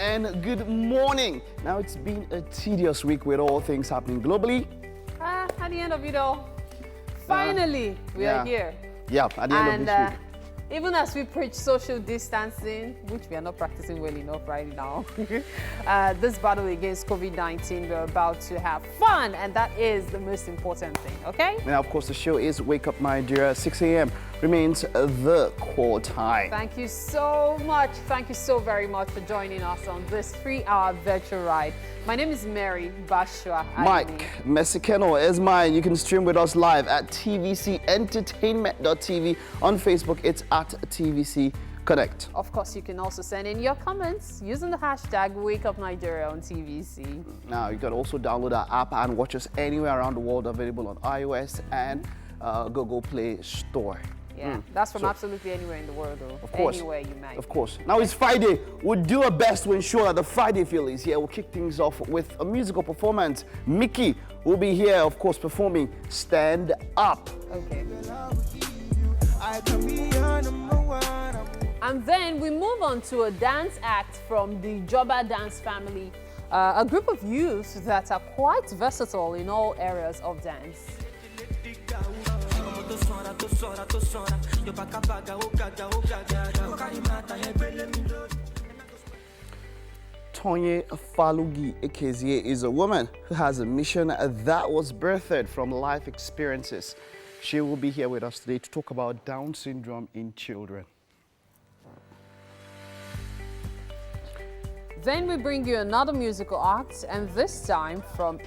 and good morning. Now, it's been a tedious week with all things happening globally. At the end of it all, finally, we are here. Yeah, at the end of this week. Even as we preach social distancing, which we are not practicing well enough right now, this battle against COVID-19, we're about to have fun, and that is the most important thing, okay? Now, of course, the show is Wake Up Nigeria, 6 a.m. remains the core time. Thank you so much. Thank you so very much for joining us on this 3-hour virtual ride. My name is Mary Bashua. Mike Mesikeno is mine. You can stream with us live at tvcentertainment.tv. On Facebook, it's at TVC Connect. Of course, you can also send in your comments using the hashtag WakeUpNigeria on TVC. Now, you can also download our app and watch us anywhere around the world, available on iOS and Google Play Store. Yeah, that's from absolutely anywhere in the world, though. Of course. Anywhere you might. Of course. Now it's Friday. We'll do our best to ensure that the Friday feel is here. We'll kick things off with a musical performance. Mickey will be here, of course, performing Stand Up. Okay. And then we move on to a dance act from the Joba Dance family, a group of youths that are quite versatile in all areas of dance. Tonye Falugi Ekezie is a woman who has a mission that was birthed from life experiences. She will be here with us today to talk about Down syndrome in children. Then we bring you another musical act, and this time from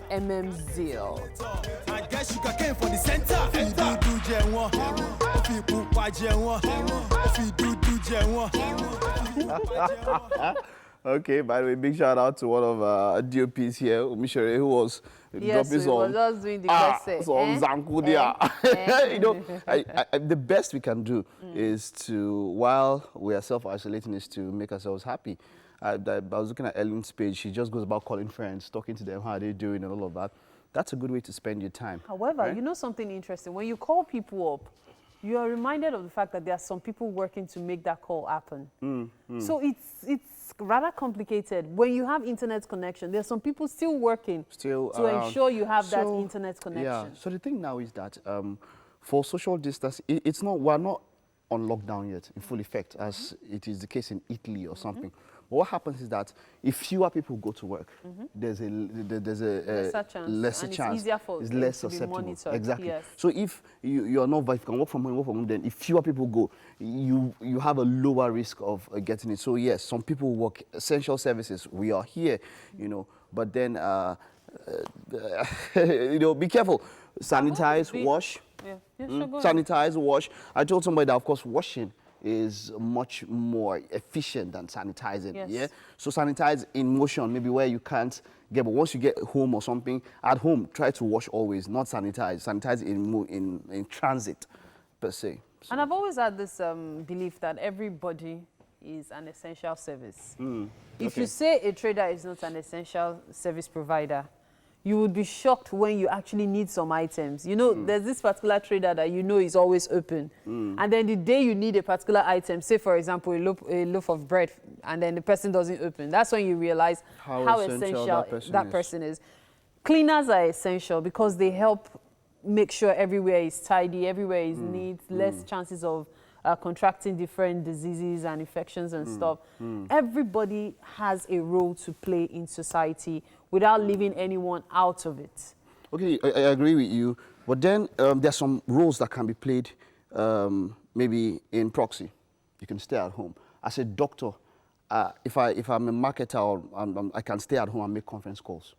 Zeal. I guess you came for the center. Okay, by the way, big shout out to one of our DOPs here, Umishere, who was dropping some. Was just doing the best. You know, the best we can do is to, while we are self-isolating, is to make ourselves happy. I was looking at Ellen's page. She just goes about calling friends, talking to them, how are they doing, and all of that. That's a good way to spend your time. However, right? You know something interesting? When you call people up, you are reminded of the fact that there are some people working to make that call happen. So it's rather complicated. When you have internet connection, there are some people still working to ensure you have that internet connection. Yeah. So the thing now is that for social distance, we're not on lockdown yet in full effect, as it is the case in Italy or something. But what happens is that if fewer people go to work, there's a lesser chance. It's easier for it's less to be susceptible. monitored. Exactly. Yes. So if you are not, if you can work from home, then if fewer people go, you have a lower risk of getting it. So yes, some people work essential services. We are here, you know, but then you know, be careful. Sanitize, wash. Yeah. Sure, Sanitize, wash. I told somebody that, of course, washing is much more efficient than sanitizing. Yes. Yeah. So sanitize in motion, maybe where you can't get, but once you get home or something, at home, try to wash always, not sanitize. Sanitize in transit, per se. So. And I've always had this belief that everybody is an essential service. If you say a trader is not an essential service provider, you would be shocked when you actually need some items. You know, there's this particular trader that you know is always open. And then the day you need a particular item, say, for example, a loaf of bread, and then the person doesn't open, that's when you realize how essential that person is. Cleaners are essential because they help make sure everywhere is tidy, everywhere is neat, less chances of contracting different diseases and infections and stuff. Everybody has a role to play in society without leaving anyone out of it. Okay, I agree with you. But then there's some roles that can be played maybe in proxy. You can stay at home. As a doctor, if I'm a marketer, I can stay at home and make conference calls.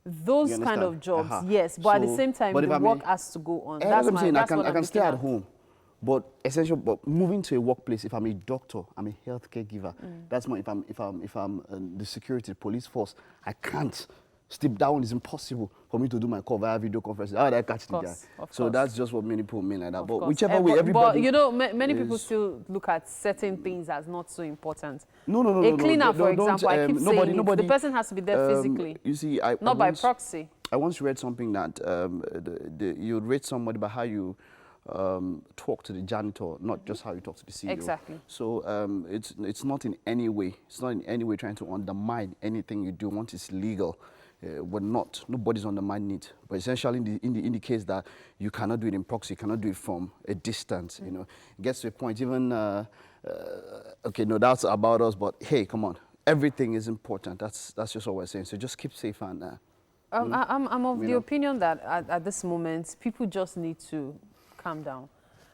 Those kind of jobs, yes. But at the same time, the work has to go on. That's what I'm saying. I can stay at home. But moving to a workplace, if I'm a doctor, I'm a healthcare giver. That's more if I'm the security police force, I can't. That one is impossible for me to do my call via video conference. How would I catch the guy? So that's just what many people mean like that. But whichever way, everybody. But you know, many people still look at certain things as not so important. No. A cleaner, for example, I keep saying the person has to be there physically. You see, not by proxy. I once read something that you'd rate somebody by how you talk to the janitor, not just how you talk to the CEO. Exactly. So it's not in any way, trying to undermine anything you do once it's legal. Nobody's undermining it. But essentially, in the case that you cannot do it in proxy, you cannot do it from a distance. You know, it gets to a point. Even okay, no, that's about us. But hey, come on, everything is important. That's just what we're saying. So just keep safe and. I'm of the opinion that at this moment, people just need to calm down.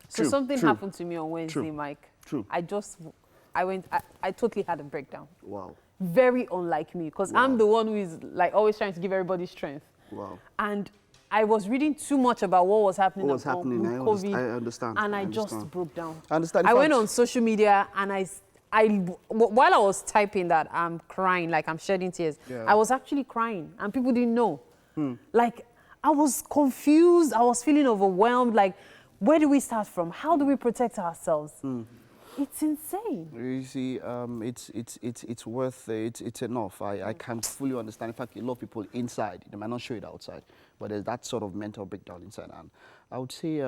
So something happened to me on Wednesday, Mike. I totally had a breakdown. Wow. Very unlike me, because I'm the one who is like always trying to give everybody strength. Wow. And I was reading too much about what was happening with COVID. I understand. And I just broke down. I understand. I went on social media and while I was typing that I'm crying, like I'm shedding tears, I was actually crying and people didn't know. Like I was confused, I was feeling overwhelmed, like where do we start from? How do we protect ourselves? It's insane. You see, it's worth it. It's enough. I can fully understand. In fact, a lot of people inside, they might not show it outside, but there's that sort of mental breakdown inside. And I would say,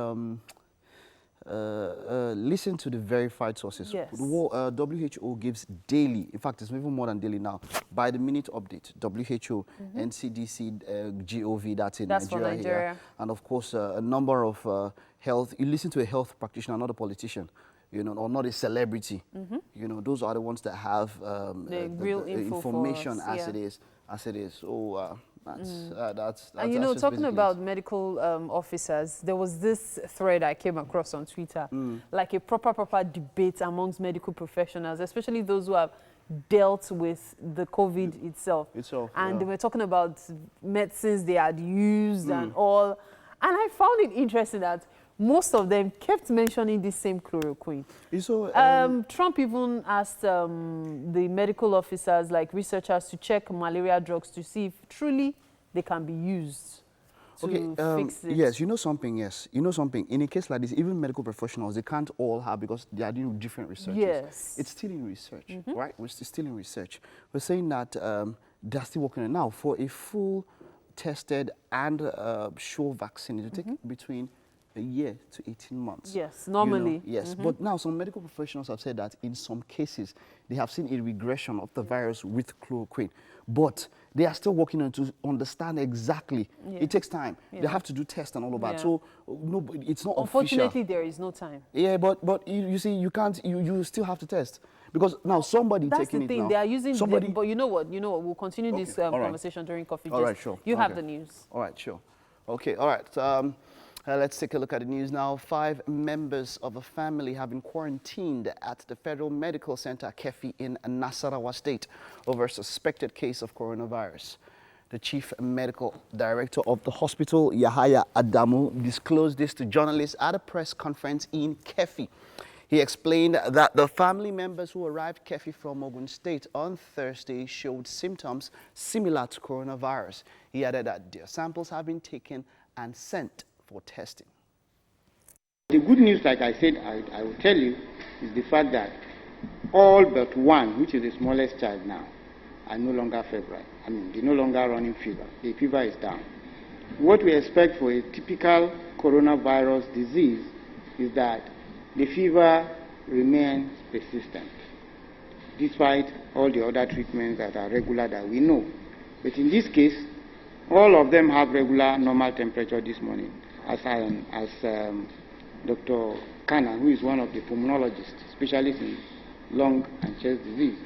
listen to the verified sources. Yes. WHO gives daily, in fact, it's even more than daily now, by the minute update. WHO, NCDC, GOV, that's in That's Nigeria, for Nigeria. here. And of course, a number of health, you listen to a health practitioner, not a politician, you know, or not a celebrity. You know, those are the ones that have the real information as it is. So that's and you know, talking about medical officers, there was this thread I came across on Twitter, like a proper debate amongst medical professionals, especially those who have dealt with the COVID itself. And they were talking about medicines they had used and all. And I found it interesting that most of them kept mentioning the same chloroquine. Trump even asked the medical officers, like researchers, to check malaria drugs to see if truly they can be used to fix it. Yes, you know something, You know something. In a case like this, even medical professionals, they can't all have, because they are doing different researches. Yes. It's still in research, right? We're still in research. We're saying that they're still working on it now. For a full tested and sure vaccine, it will take between a year to 18 months. Yes, normally. You know? Yes, but now some medical professionals have said that in some cases, they have seen a regression of the virus with chloroquine. But they are still working on to understand exactly. It takes time. They have to do tests and all of that. So no, it's not Unfortunately, official. there is no time. Yeah, but you see, you can't. You still have to test, because now somebody taking it now. That's the thing. They are using. Somebody. But you know what? We'll continue this conversation during coffee. All right, sure. You have the news. All right, sure. Okay, all right. Let's take a look at the news now. 5 members of a family have been quarantined at the Federal Medical Center, Kefi, in Nasarawa State over a suspected case of coronavirus. The chief medical director of the hospital, Yahaya Adamu, disclosed this to journalists at a press conference in Kefi. He explained that the family members who arrived Kefi from Ogun State on Thursday showed symptoms similar to coronavirus. He added that their samples have been taken and sent for testing. The good news, like I said, I will tell you, is the fact that all but one, which is the smallest child now, are no longer febrile. I mean, they're no longer running fever. The fever is down. What we expect for a typical coronavirus disease is that the fever remains persistent, despite all the other treatments that are regular that we know. But in this case, all of them have regular normal temperature this morning, as Dr. Kana, who is one of the pulmonologists, specialists in lung and chest disease,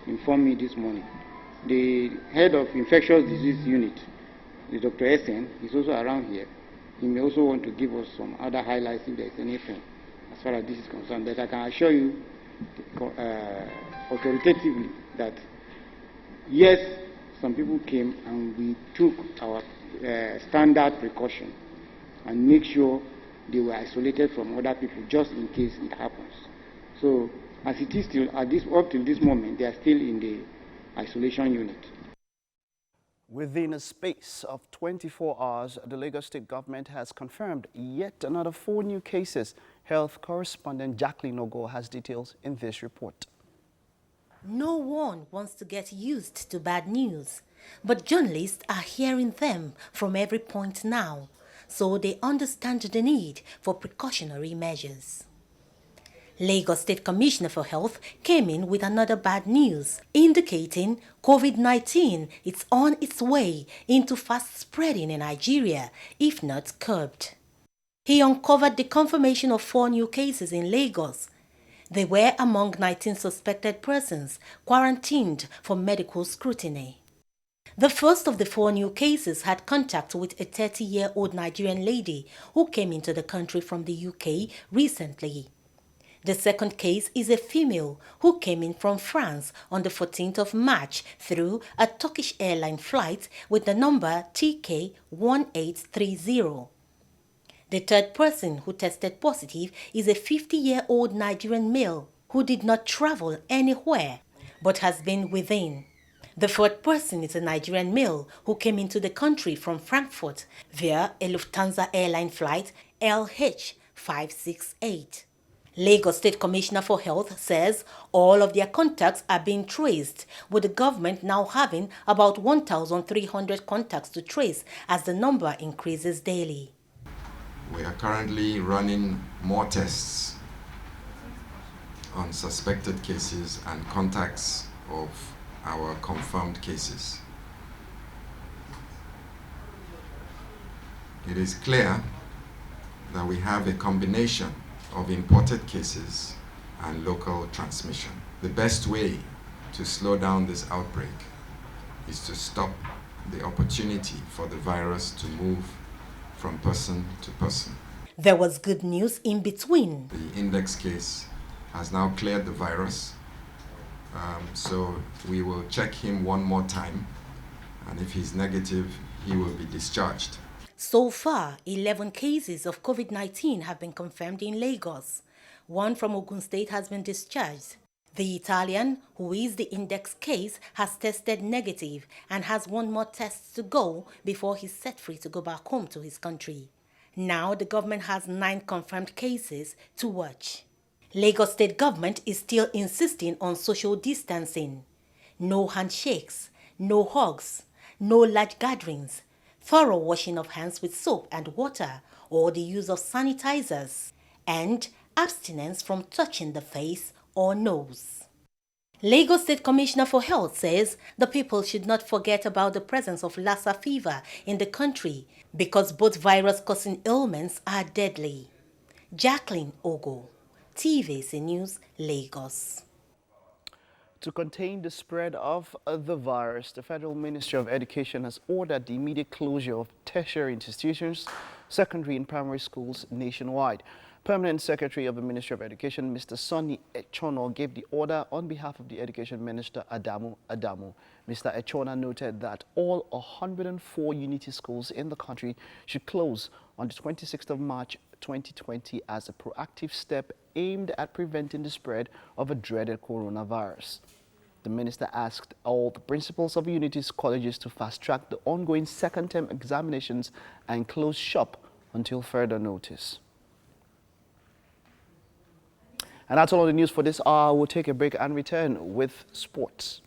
informed me this morning. The head of infectious disease unit, the Dr. Essen, is also around here. He may also want to give us some other highlights if there is anything as far as this is concerned. But I can assure you authoritatively that yes, some people came and we took our standard precaution and make sure they were isolated from other people just in case it happens. So as it is still, up till this moment, they are still in the isolation unit. Within a space of 24 hours, the Lagos State government has confirmed yet another 4 new cases. Health correspondent Jacqueline Ogo has details in this report. No one wants to get used to bad news, but journalists are hearing them from every point now. so they understand the need for precautionary measures. Lagos State Commissioner for Health came in with another bad news, indicating COVID-19 is on its way into fast spreading in Nigeria, if not curbed. He uncovered the confirmation of 4 new cases in Lagos. They were among 19 suspected persons quarantined for medical scrutiny. The first of the 4 new cases had contact with a 30-year-old Nigerian lady who came into the country from the UK recently. The second case is a female who came in from France on the 14th of March through a Turkish airline flight with the number TK1830. The third person who tested positive is a 50-year-old Nigerian male who did not travel anywhere but has been within. The fourth person is a Nigerian male who came into the country from Frankfurt via a Lufthansa airline flight LH568. Lagos State Commissioner for Health says all of their contacts are being traced, with the government now having about 1,300 contacts to trace as the number increases daily. We are currently running more tests on suspected cases and contacts of our confirmed cases. It is clear that we have a combination of imported cases and local transmission. The best way to slow down this outbreak is to stop the opportunity for the virus to move from person to person. There was good news in between. The index case has now cleared the virus, so we will check him one more time, and if he's negative, he will be discharged. So far, 11 cases of COVID-19 have been confirmed in Lagos. 1 from Ogun State has been discharged. The Italian, who is the index case, has tested negative and has 1 more test to go before he's set free to go back home to his country. Now the government has 9 confirmed cases to watch. Lagos State government is still insisting on social distancing. No handshakes, no hugs, no large gatherings, thorough washing of hands with soap and water or the use of sanitizers, and abstinence from touching the face or nose. Lagos State Commissioner for Health says the people should not forget about the presence of Lassa fever in the country because both virus-causing ailments are deadly. Jacqueline Ogo, TVC News, Lagos. To contain the spread of the virus, the Federal Ministry of Education has ordered the immediate closure of tertiary institutions, secondary and primary schools nationwide. Permanent Secretary of the Ministry of Education, Mr. Sonny Echono, gave the order on behalf of the Education Minister, Adamu. Mr. Echono noted that all 104 unity schools in the country should close on the 26th of March 2020 as a proactive step aimed at preventing the spread of a dreaded coronavirus. The minister asked all the principals of unity colleges to fast-track the ongoing second-term examinations and close shop until further notice. And that's all the news for this hour. We'll take a break and return with sports.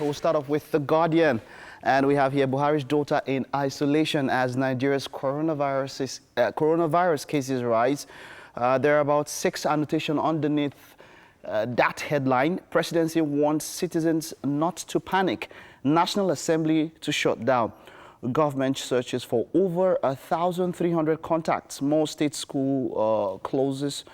We'll start off with The Guardian, and we have here Buhari's daughter in isolation as Nigeria's coronavirus cases rise. There are about 6 annotations underneath that headline. Presidency wants citizens not to panic. National Assembly to shut down. Government searches for over 1,300 contacts. More state school closes.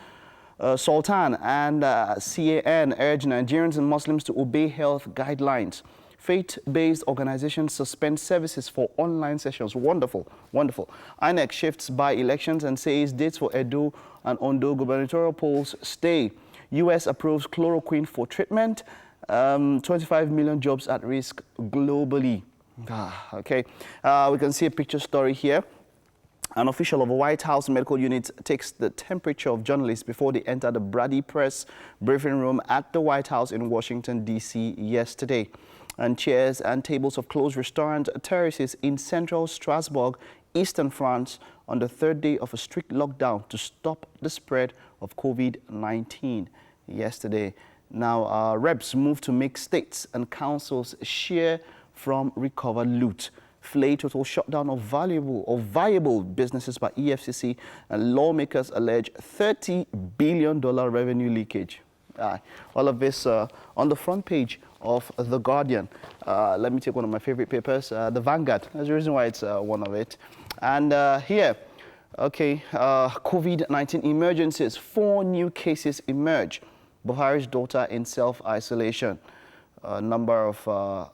Sultan and CAN urge Nigerians and Muslims to obey health guidelines. Faith-based organizations suspend services for online sessions. Wonderful, wonderful. INEC shifts by elections and says dates for Edo and Ondo gubernatorial polls stay. U.S. approves chloroquine for treatment. 25 million jobs at risk globally. Okay. We can see a picture story here. An official of a White House medical unit takes the temperature of journalists before they enter the Brady Press briefing room at the White House in Washington, D.C. yesterday. And chairs and tables of closed restaurant terraces in central Strasbourg, eastern France, on the third day of a strict lockdown to stop the spread of COVID-19 yesterday. Now, reps move to make states and councils share from recovered loot. Flay total shutdown of viable businesses by EFCC, and lawmakers allege $30 billion revenue leakage. All of this on the front page of The Guardian. Let me take one of my favorite papers, The Vanguard. There's a reason why it's one of it. And here, okay, COVID-19 emergencies. 4 new cases emerge. Buhari's daughter in self-isolation. A number of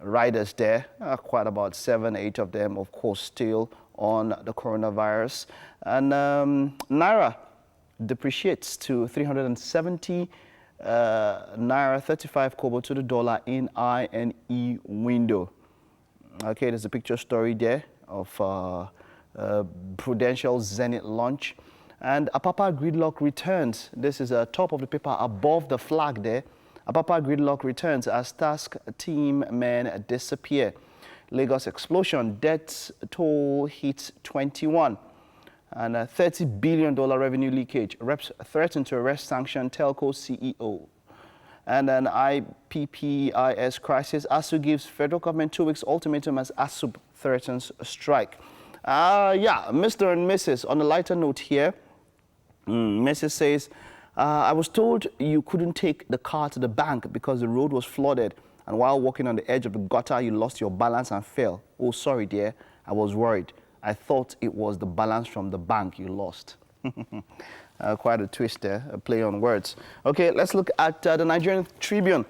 riders there, quite about 7, 8 of them, of course, still on the coronavirus. And Naira depreciates to 370 Naira 35 kobo to the dollar in INE window. Okay, there's a picture story there of Prudential Zenith launch. And Apapa gridlock returns. This is a top of the paper above the flag there. Apapa gridlock returns as task team men disappear. Lagos explosion, death toll hits 21. And a $30 billion revenue leakage. Reps threaten to arrest sanction telco CEO. And an IPPIS crisis. ASU gives federal government 2 weeks ultimatum as ASUB threatens a strike. Yeah, Mr. and Mrs. On a lighter note here, Mrs. says, I was told you couldn't take the car to the bank because the road was flooded, and while walking on the edge of the gutter, you lost your balance and fell. Oh, sorry, dear. I was worried. I thought it was the balance from the bank you lost. Quite a twist there, a play on words. Okay, let's look at the Nigerian Tribune.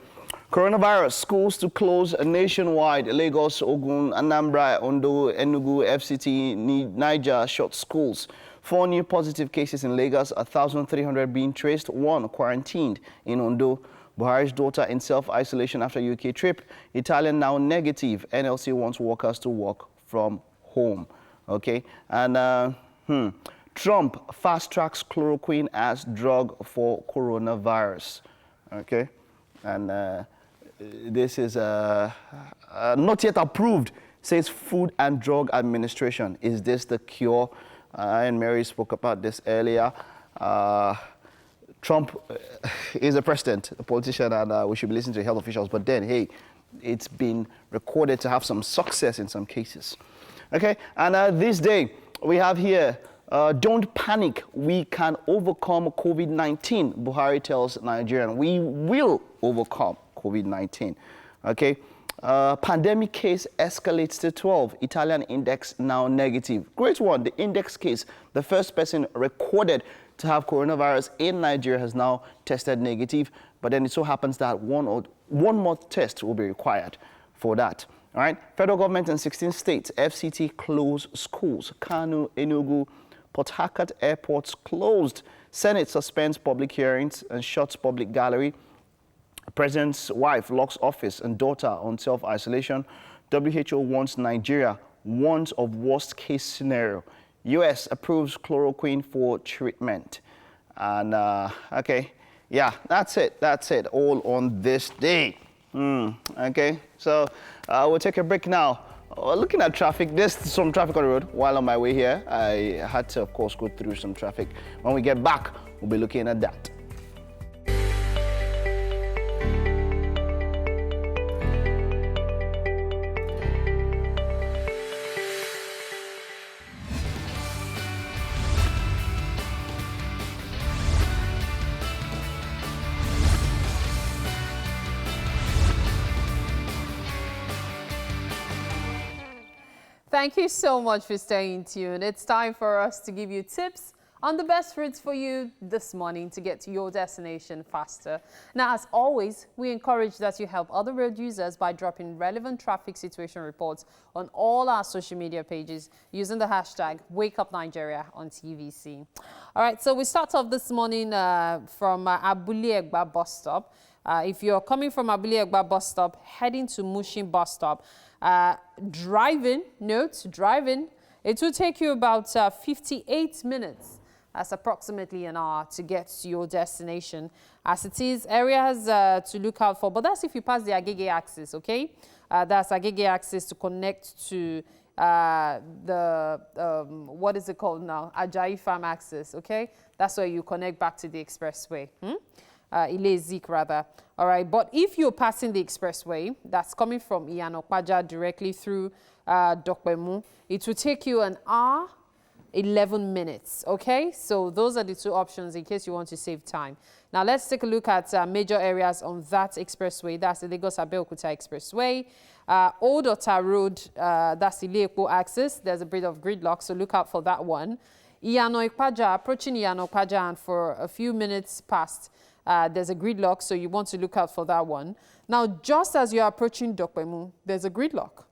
Coronavirus, schools to close nationwide. Lagos, Ogun, Anambra, Ondo, Enugu, FCT, Niger shut schools. 4 new positive cases in Lagos, 1,300 being traced, 1 quarantined in Ondo. Buhari's daughter in self-isolation after UK trip. Italian now negative. NLC wants workers to work from home. Okay, and Trump fast-tracks chloroquine as drug for coronavirus. Okay, and this is not yet approved, says Food and Drug Administration. Is this the cure? And Mary spoke about this earlier. Trump is a president, a politician, and we should be listening to health officials. But then, hey, it's been recorded to have some success in some cases. Okay, and this day we have here, don't panic, we can overcome COVID-19. Buhari tells Nigerians, we will overcome COVID-19. Okay. Pandemic case escalates to 12. Italian index now negative. Great one. The index case, the first person recorded to have coronavirus in Nigeria, has now tested negative. But then it so happens that one more test will be required for that. All right. Federal government in 16 states, FCT close schools. Kano, Enugu, Port Harcourt airports closed. Senate suspends public hearings and shuts public gallery. President's wife locks office and daughter on self-isolation. WHO warns Nigeria, warns of worst-case scenario. U.S. approves chloroquine for treatment. And, okay, yeah, that's it. That's it, all on this day. Okay, so we'll take a break now. Looking at traffic, there's some traffic on the road. While on my way here, I had to, of course, go through some traffic. When we get back, we'll be looking at that. Thank you so much for staying tuned. It's time for us to give you tips on the best routes for you this morning to get to your destination faster. Now, as always, we encourage that you help other road users by dropping relevant traffic situation reports on all our social media pages using the hashtag WakeUpNigeria on TVC. All right, so we start off this morning from Abule Egba bus stop. If you're coming from Abule Egba bus stop, heading to Mushin bus stop, driving, it will take you about 58 minutes. That's approximately an hour to get to your destination. As it is, areas to look out for, but that's if you pass the Agege axis, okay? That's Agege axis to connect to what is it called now? Ajayi Farm axis, okay? That's where you connect back to the expressway. Ile-Zik rather. All right, but if you're passing the expressway, that's coming from Iyanokpaja directly through Dokpemu, it will take you an hour, 11 minutes, okay? So those are the two options in case you want to save time. Now let's take a look at major areas on that expressway. That's the Lagos-Abeokuta Expressway. Old Ota Road, that's the Ile-Epo axis. There's a bit of gridlock, so look out for that one. Iyanokpaja, approaching Iyanokpaja, and for a few minutes past, there's a gridlock, so you want to look out for that one. Now, just as you're approaching Dokpemu, there's a gridlock.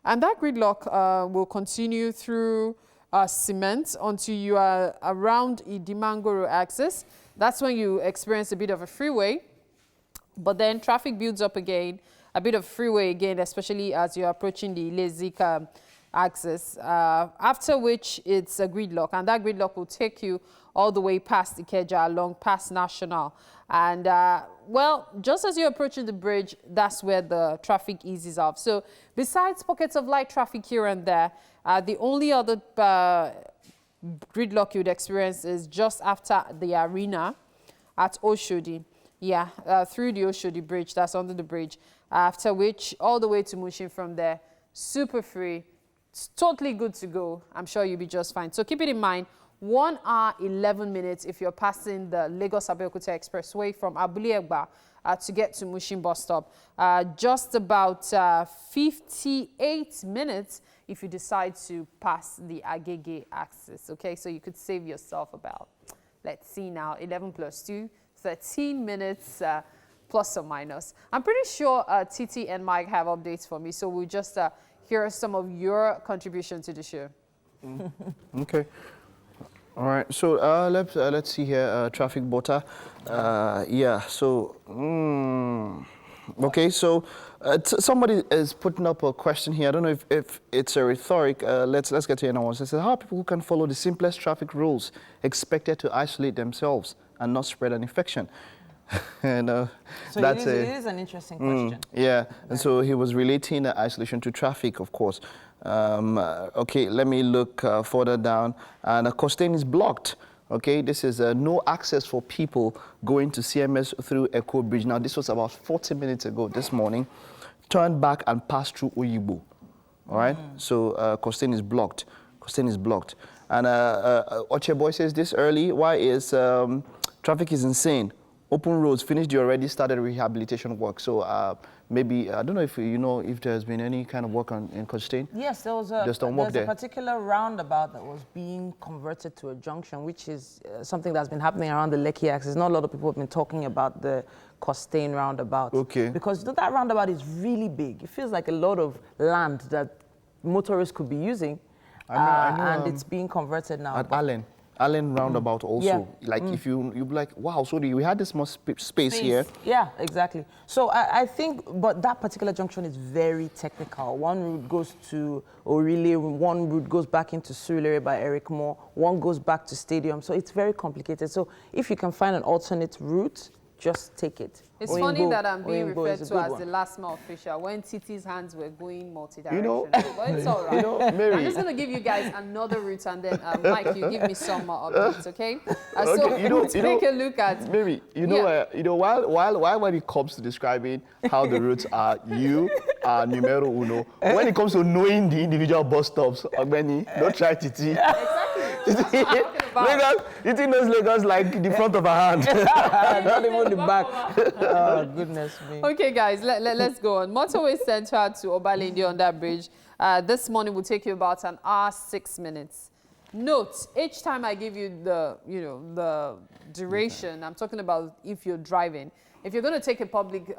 And that gridlock will continue through cement until you are around Idimangoro axis. That's when you experience a bit of a freeway. But then traffic builds up again, a bit of freeway again, especially as you're approaching the Ile-Zik axis, after which it's a gridlock. And that gridlock will take you all the way past Ikeja, along past National. And, well, just as you're approaching the bridge, that's where the traffic eases off. So besides pockets of light traffic here and there, the only other gridlock you'd experience is just after the arena at Oshodi. Yeah, through the Oshodi bridge, that's under the bridge. After which, all the way to Mushin from there, super free. It's totally good to go. I'm sure you'll be just fine. So keep it in mind, 1 hour, 11 minutes if you're passing the Lagos-Abeokuta Expressway from Abule Egba to get to Mushin bus stop. Just about 58 minutes if you decide to pass the Agege axis, okay? So you could save yourself about, let's see now, 11 plus 2, 13 minutes plus or minus. I'm pretty sure Titi and Mike have updates for me, so we'll just hear some of your contribution to the show. Okay. All right, so let's see here, traffic bota. Yeah, so, okay, so somebody is putting up a question here. I don't know if it's a rhetoric. Let's get to your analysis. It says, how are people who can follow the simplest traffic rules expected to isolate themselves and not spread an infection? And so that's it is an interesting question. Yeah, and so he was relating the isolation to traffic, of course. Okay, let me look further down. And Costain is blocked. Okay, this is no access for people going to CMS through Echo Bridge. Now, this was about 40 minutes ago this morning. Turn back and pass through Oyibo. All right, so Costain is blocked. Costain is blocked. And Ocheboy says this early. Why is traffic is insane? Open roads, finished, you already started rehabilitation work. So maybe, I don't know if you know if there's been any kind of work in Costain. Yes, there was a particular roundabout that was being converted to a junction, which is something that's been happening around the Lekki axis. Not a lot of people have been talking about the Costain roundabout. Okay. Because that roundabout is really big. It feels like a lot of land that motorists could be using. I know, and it's being converted now. At Allen roundabout also, like if you be like, wow, so we had this much space here. Yeah, exactly. So I think, but that particular junction is very technical. One route goes to Orile, one route goes back into Surulere by Eric Moore, one goes back to Stadium. So it's very complicated. So if you can find an alternate route, just take it. It's funny that I'm being referred to as the last mile official when Titi's hands were going multi-directional. You know, but it's all right. You know, Mary. I'm just going to give you guys another route, and then Mike, you give me some more updates, okay? Okay, so take a look at Mary. While when it comes to describing how the routes are, you are numero uno. When it comes to knowing the individual bus stops, Ogbeni, don't try Titi. Exactly. Lagos, Titi knows Lagos like the front of her hand. Not even the back. Oh, goodness me. Okay, guys, let's go on. Motorway Central to Obalende on that bridge. This morning will take you about an hour, 6 minutes. Note, each time I give you the, the duration, I'm talking about if you're driving. If you're going to take a public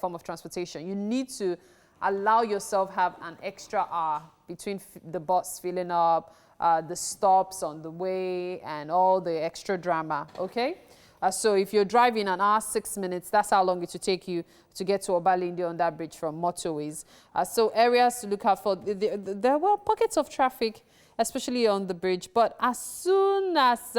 form of transportation, you need to allow yourself have an extra hour between the bus filling up, the stops on the way, and all the extra drama, okay? So if you're driving an hour, 6 minutes, that's how long it will take you to get to Obalinde on that bridge from motorways. So areas to look out for, there were pockets of traffic, especially on the bridge, but as soon as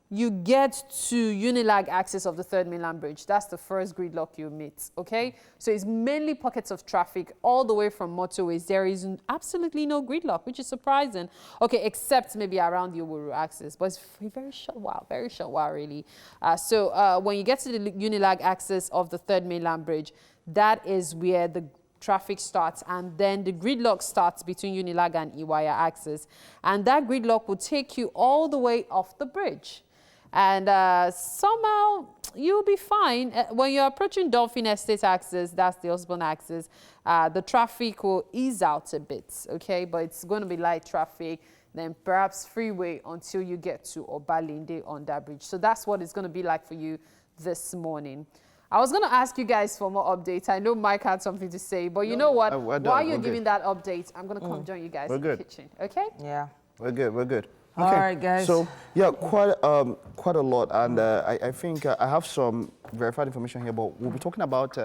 you get to Unilag access of the Third Mainland Bridge, that's the first gridlock you meet, okay? So it's mainly pockets of traffic all the way from motorways. There is absolutely no gridlock, which is surprising. Okay, except maybe around the Owuru access, but it's a very short while really. So when you get to the Unilag access of the Third Mainland Bridge, that is where the traffic starts, and then the gridlock starts between Unilag and Iwaya axis. And that gridlock will take you all the way off the bridge. And somehow you'll be fine. When you're approaching Dolphin Estate axis, that's the Osborne axis, the traffic will ease out a bit, okay? But it's going to be light traffic, then perhaps freeway until you get to Obalinde on that bridge. So that's what it's going to be like for you this morning. I was going to ask you guys for more updates. I know Mike had something to say, but you know what? While you're giving that update, I'm going to come join you guys in the kitchen, okay? Yeah. We're good. Okay. All right, guys. So, yeah, quite a lot. And I think I have some verified information here, but we'll be talking about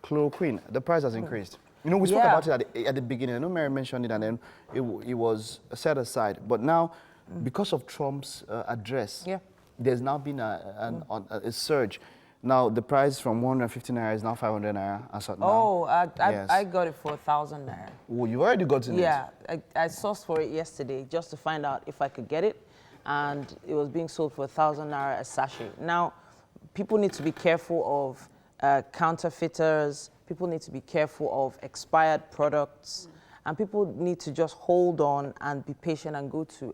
chloroquine. The price has increased. You know, we spoke about it at the beginning. I know Mary mentioned it, and then it was set aside. But now, because of Trump's address, there's now been a surge. Now, the price from 150 naira is now 500 naira. I got it for 1,000 naira. Oh, you already got it? Yeah, I sourced for it yesterday just to find out if I could get it. And it was being sold for 1,000 naira a sachet. Now, people need to be careful of counterfeiters. People need to be careful of expired products. And people need to just hold on and be patient and go to,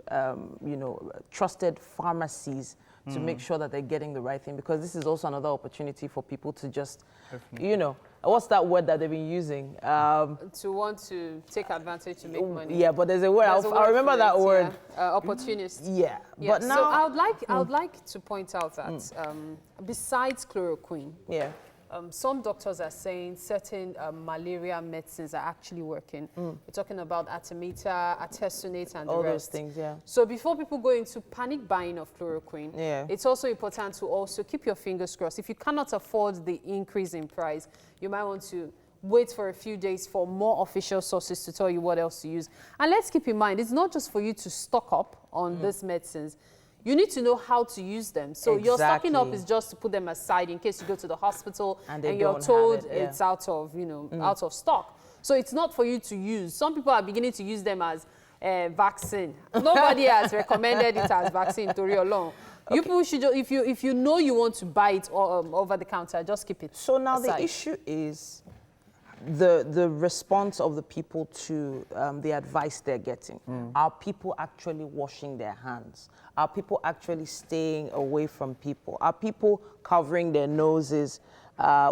trusted pharmacies to make sure that they're getting the right thing, because this is also another opportunity for people to just, what's that word that they've been using? To want to take advantage to make money. Yeah, but there's a word. I remember that word. Opportunist. Yeah. But now, so I would like to point out that besides chloroquine, some doctors are saying certain malaria medicines are actually working. We're talking about artemether, artesunate, and all the rest. Those things, yeah. So before people go into panic buying of chloroquine, it's also important to also keep your fingers crossed. If you cannot afford the increase in price, you might want to wait for a few days for more official sources to tell you what else to use. And let's keep in mind, it's not just for you to stock up on these medicines. You need to know how to use them. So your stocking up is just to put them aside in case you go to the hospital and you're told it's out of, out of stock. So it's not for you to use. Some people are beginning to use them as vaccine. Nobody has recommended it as vaccine, Tori Olong. Okay. You should just, if you know you want to buy it over the counter, just keep it. So now aside. The issue is the response of the people to the advice they're getting. Are people actually washing their hands? Are people actually staying away from people? Are people covering their noses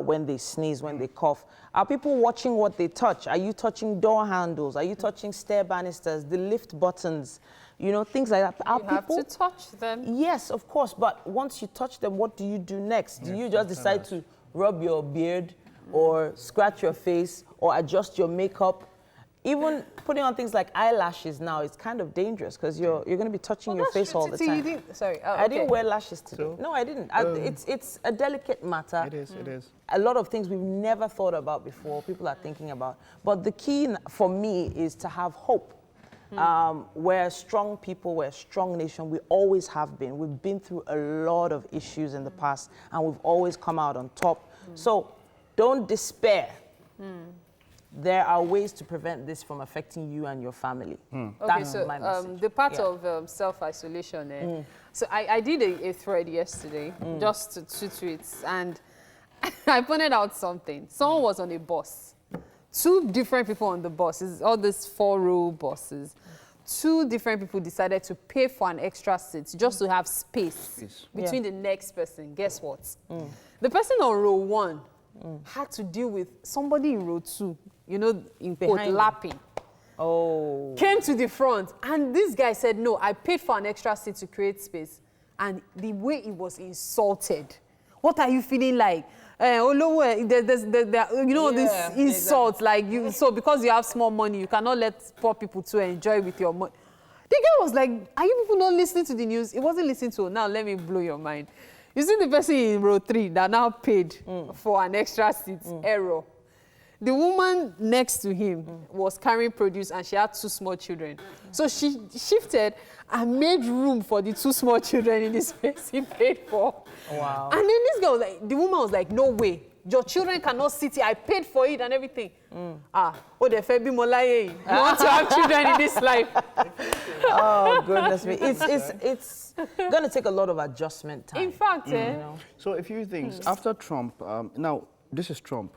when they sneeze, when they cough? Are people watching what they touch? Are you touching door handles? Are you touching stair banisters, the lift buttons? Things like that. You have to touch them. Yes, of course. But once you touch them, what do you do next? Do you just decide to rub your beard or scratch your face or adjust your makeup? Even putting on things like eyelashes now is kind of dangerous because you're going to be touching your face all the time. I didn't wear lashes today. No, I didn't. It's a delicate matter. It is. A lot of things we've never thought about before, people are thinking about. But the key for me is to have hope. We're strong people, we're a strong nation. We always have been. We've been through a lot of issues in the past, and we've always come out on top. So don't despair. There are ways to prevent this from affecting you and your family. Okay, so my message. The part of self-isolation. So I did a thread yesterday, just 2 tweets, and I pointed out something. Someone was on a bus. 2 different people on the bus, all these 4-row buses. 2 different people decided to pay for an extra seat just to have space between the next person. Guess what? The person on row 1 had to deal with somebody in row 2, in quote, lapping. came to the front. And this guy said, no, I paid for an extra seat to create space. And the way he was insulted, what are you feeling like? You know, this insult, exactly. So because you have small money, you cannot let poor people to enjoy with your money. The guy was like, are you people not listening to the news? He wasn't listening to, now let me blow your mind. You see the person in row 3 that now paid for an extra seat, error. The woman next to him was carrying produce and she had 2 small children. So she shifted and made room for the 2 small children in the space he paid for. Wow. And then this guy was like, the woman was like, no way. Your children cannot sit here. I paid for it and everything. You want to have children in this life. Oh, goodness me. It's going to take a lot of adjustment time. In fact, you know? So a few things. After Trump, now, this is Trump.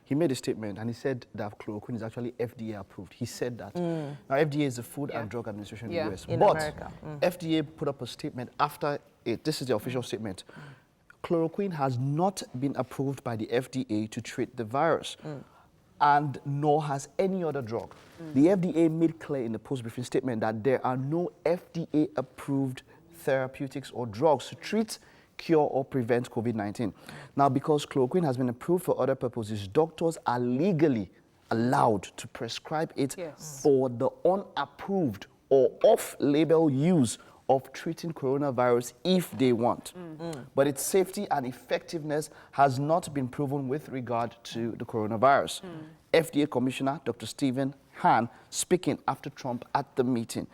He made a statement and he said that chloroquine is actually FDA approved. He said that. Now, FDA is the Food and Drug Administration in the US. In but America. FDA put up a statement after it. This is the official statement. Chloroquine has not been approved by the FDA to treat the virus, and nor has any other drug. The FDA made clear in the post-briefing statement that there are no FDA-approved therapeutics or drugs to treat, cure, or prevent COVID-19. Now, because chloroquine has been approved for other purposes, doctors are legally allowed to prescribe it for the unapproved or off-label use of treating coronavirus if they want. But its safety and effectiveness has not been proven with regard to the coronavirus. FDA Commissioner Dr. Stephen Hahn, speaking after Trump at the meeting,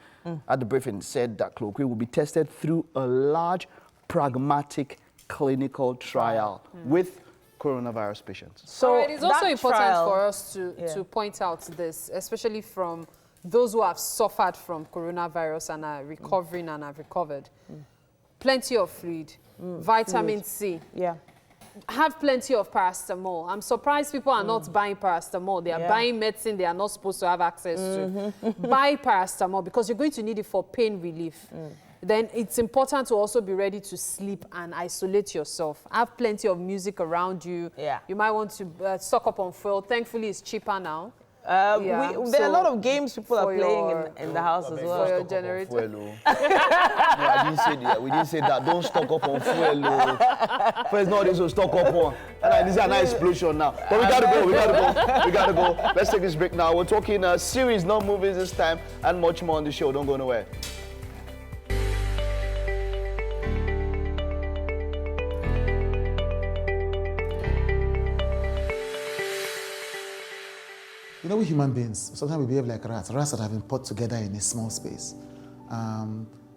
at the briefing, said that chloroquine will be tested through a large, pragmatic clinical trial with coronavirus patients. So it is also important for us to point out this, especially from those who have suffered from coronavirus and are recovering and have recovered. Plenty of fluid, vitamin C. Have plenty of paracetamol. I'm surprised people are not buying paracetamol. They are buying medicine they are not supposed to have access to. Buy paracetamol because you're going to need it for pain relief. Then it's important to also be ready to sleep and isolate yourself. Have plenty of music around you. You might want to stock up on fuel. Thankfully, it's cheaper now. There are a lot of games people are playing in the house as well. For your generator. No, I didn't say that. We didn't say that. Don't stock up on fuel. First, nowadays, we'll stock up on. This is an explosion now. But we gotta go. Let's take this break now. We're talking series, not movies this time, and much more on the show. Don't go nowhere. You know, we human beings, sometimes we behave like rats that have been put together in a small space.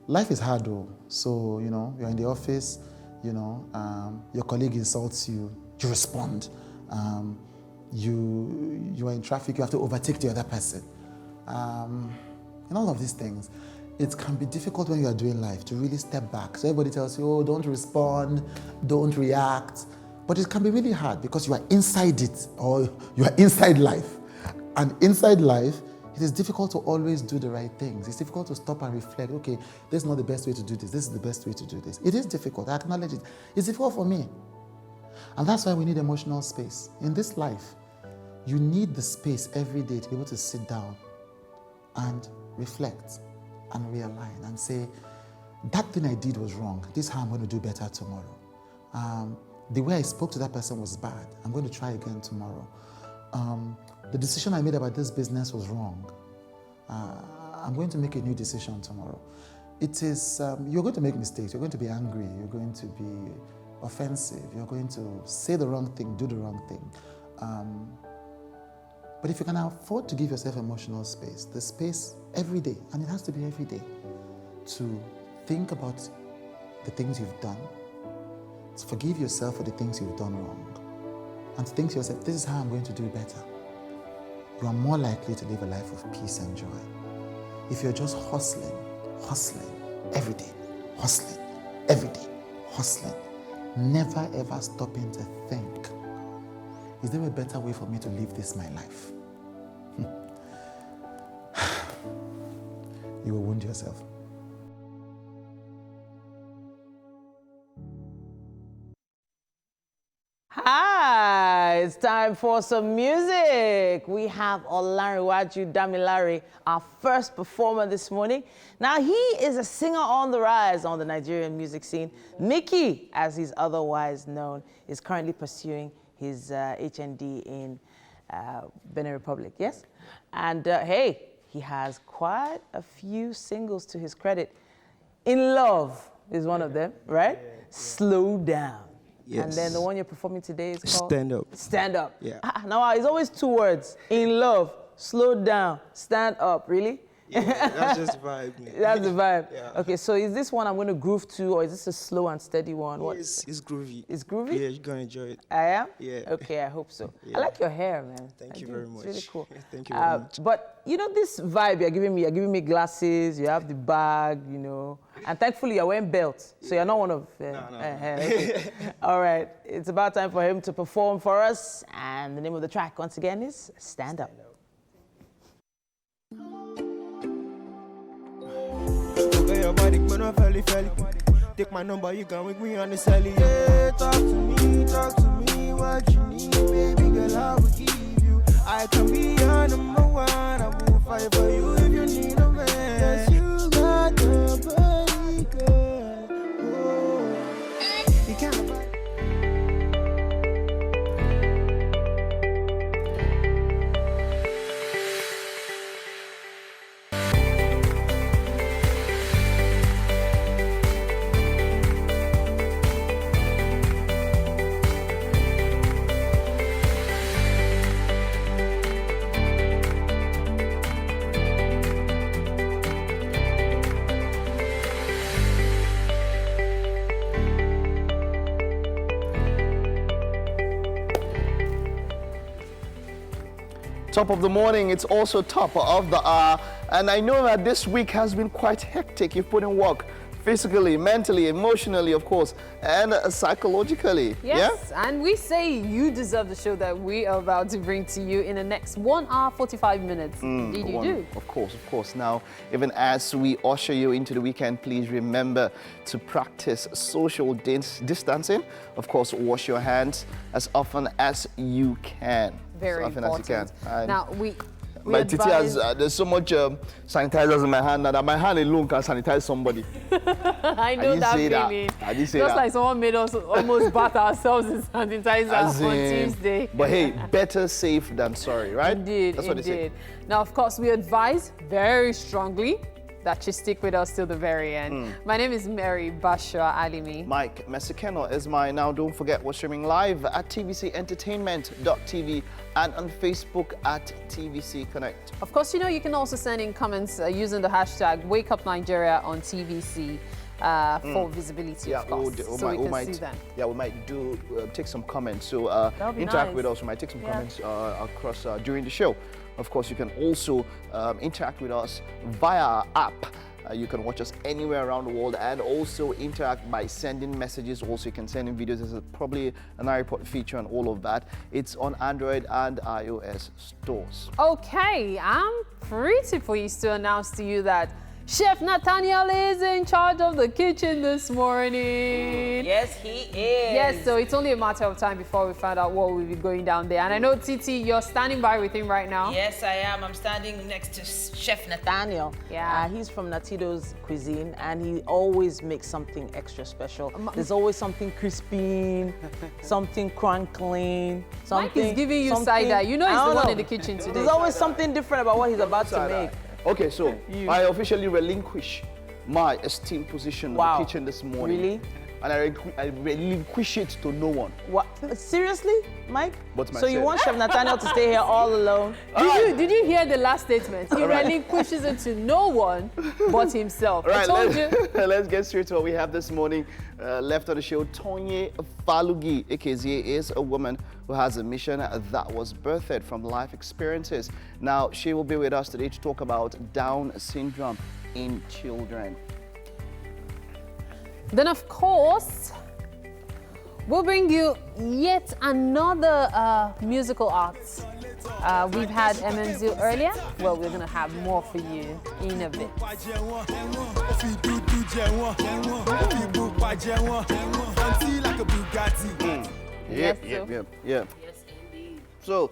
Life is hard though. So, you know, you're in the office, you know, your colleague insults you, you respond. You are in traffic, you have to overtake the other person. And all of these things, it can be difficult when you are doing life to really step back. So everybody tells you, oh, don't respond, don't react. But it can be really hard because you are inside it, or you are inside life. And inside life, it is difficult to always do the right things. It's difficult to stop and reflect, okay, this is not the best way to do this. This is the best way to do this. It is difficult, I acknowledge it. It's difficult for me. And that's why we need emotional space. In this life, you need the space every day to be able to sit down and reflect and realign and say, that thing I did was wrong. This is how I'm going to do better tomorrow. The way I spoke to that person was bad. I'm going to try again tomorrow. The decision I made about this business was wrong. I'm going to make a new decision tomorrow. It is, you're going to make mistakes. You're going to be angry. You're going to be offensive. You're going to say the wrong thing, do the wrong thing. But if you can afford to give yourself emotional space, the space every day, and it has to be every day, to think about the things you've done, to forgive yourself for the things you've done wrong, and to think to yourself, this is how I'm going to do better. You are more likely to live a life of peace and joy. If you're just hustling every day, hustling, never ever stopping to think, is there a better way for me to live this my life? You will wound yourself. Hi, it's time for some music. We have Olanrewaju Damilare, our first performer this morning. Now, he is a singer on the rise on the Nigerian music scene. Mickey, as he's otherwise known, is currently pursuing his HND in Benin Republic, yes? And hey, he has quite a few singles to his credit. In Love is one of them, right? Slow Down. Yes. And then the one you're performing today is called? Stand Up. Stand Up. Yeah. Now, it's always two words. In Love, Slow Down, Stand Up. Really? Yeah, that's just the vibe, man. That's the vibe. Yeah. Okay, so is this one I'm going to groove to, or is this a slow and steady one? What? It's groovy. It's groovy? Yeah, you're going to enjoy it. I am? Yeah. Okay, I hope so. Yeah. I like your hair, man. Thank you very much. It's really cool. Thank you very much. But, you know, this vibe you're giving me glasses, you have the bag, you know, and thankfully you're wearing belts, so you're not one of... No. Okay. All right, it's about time for him to perform for us, and the name of the track, once again, is Stand Up. Your body, man, I'm fairly. Take my number, you can wake me on the celly. Yeah, talk to me, what you need, baby girl, I will give you. I can be your number one, I will fight for you if you need a man. Yes, you got the body, girl. Oh, you can't buy. Top of the morning, it's also top of the hour, and I know that this week has been quite hectic. You've put in work physically, mentally, emotionally, of course, and psychologically. Yes, yeah? And we say you deserve the show that we are about to bring to you in the next 1 hour, 45 minutes. Indeed you do. Of course. Now, even as we usher you into the weekend, please remember to practice social distancing. Of course, wash your hands as often as you can. Very as often important. as you can. Now, my titi has, there's so much sanitizers in my hand that my hand alone can sanitize somebody. I know that feeling. I didn't say Just that. like someone made us almost bath ourselves in sanitizer on Tuesday. But hey, better safe than sorry, right? Indeed, That's what they say. Now, of course, we advise very strongly that you stick with us till the very end. My name is Mary Bashra Alimi. Mike Mesikeno is mine. Now, don't forget we're streaming live at tvcentertainment.tv and on Facebook at TVC Connect. Of course, you know, you can also send in comments using the hashtag WakeUpNigeria on TVC for visibility, of course. So we can see them. Yeah, we might take some comments. So interact with us. We might take some comments across during the show. Of course, you can also interact with us via our app. You can watch us anywhere around the world and also interact by sending messages. Also, you can send in videos. There's probably an iReport feature and all of that. It's on Android and iOS stores. Okay, I'm pretty pleased to announce to you that Chef Nathaniel is in charge of the kitchen this morning. Yes, he is. Yes, so it's only a matter of time before we find out what will be going down there. And I know, Titi, you're standing by with him right now. Yes, I am. I'm standing next to Chef Nathaniel. Yeah. He's from Natido's Cuisine, and he always makes something extra special. There's always something crispy, something crunkling, something... Mike is giving you side-eye. You know he's the one in the kitchen today. There's always something different about what he's about to make. Okay, so I officially relinquish my esteemed position in the kitchen this morning. Really? And I relinquish it to no one. What? Seriously, Mike? But so you want Chef Nathaniel to stay here all alone? Did you hear the last statement? He relinquishes it to no one but himself. I told you. Let's get straight to what we have this morning. Left on the show, Tonye Falugi, AKZA, is a woman who has a mission that was birthed from life experiences. Now, she will be with us today to talk about Down syndrome in children. Then, of course, we'll bring you yet another musical act. We've had MMZ earlier. Well, we're going to have more for you in a bit. Yep. So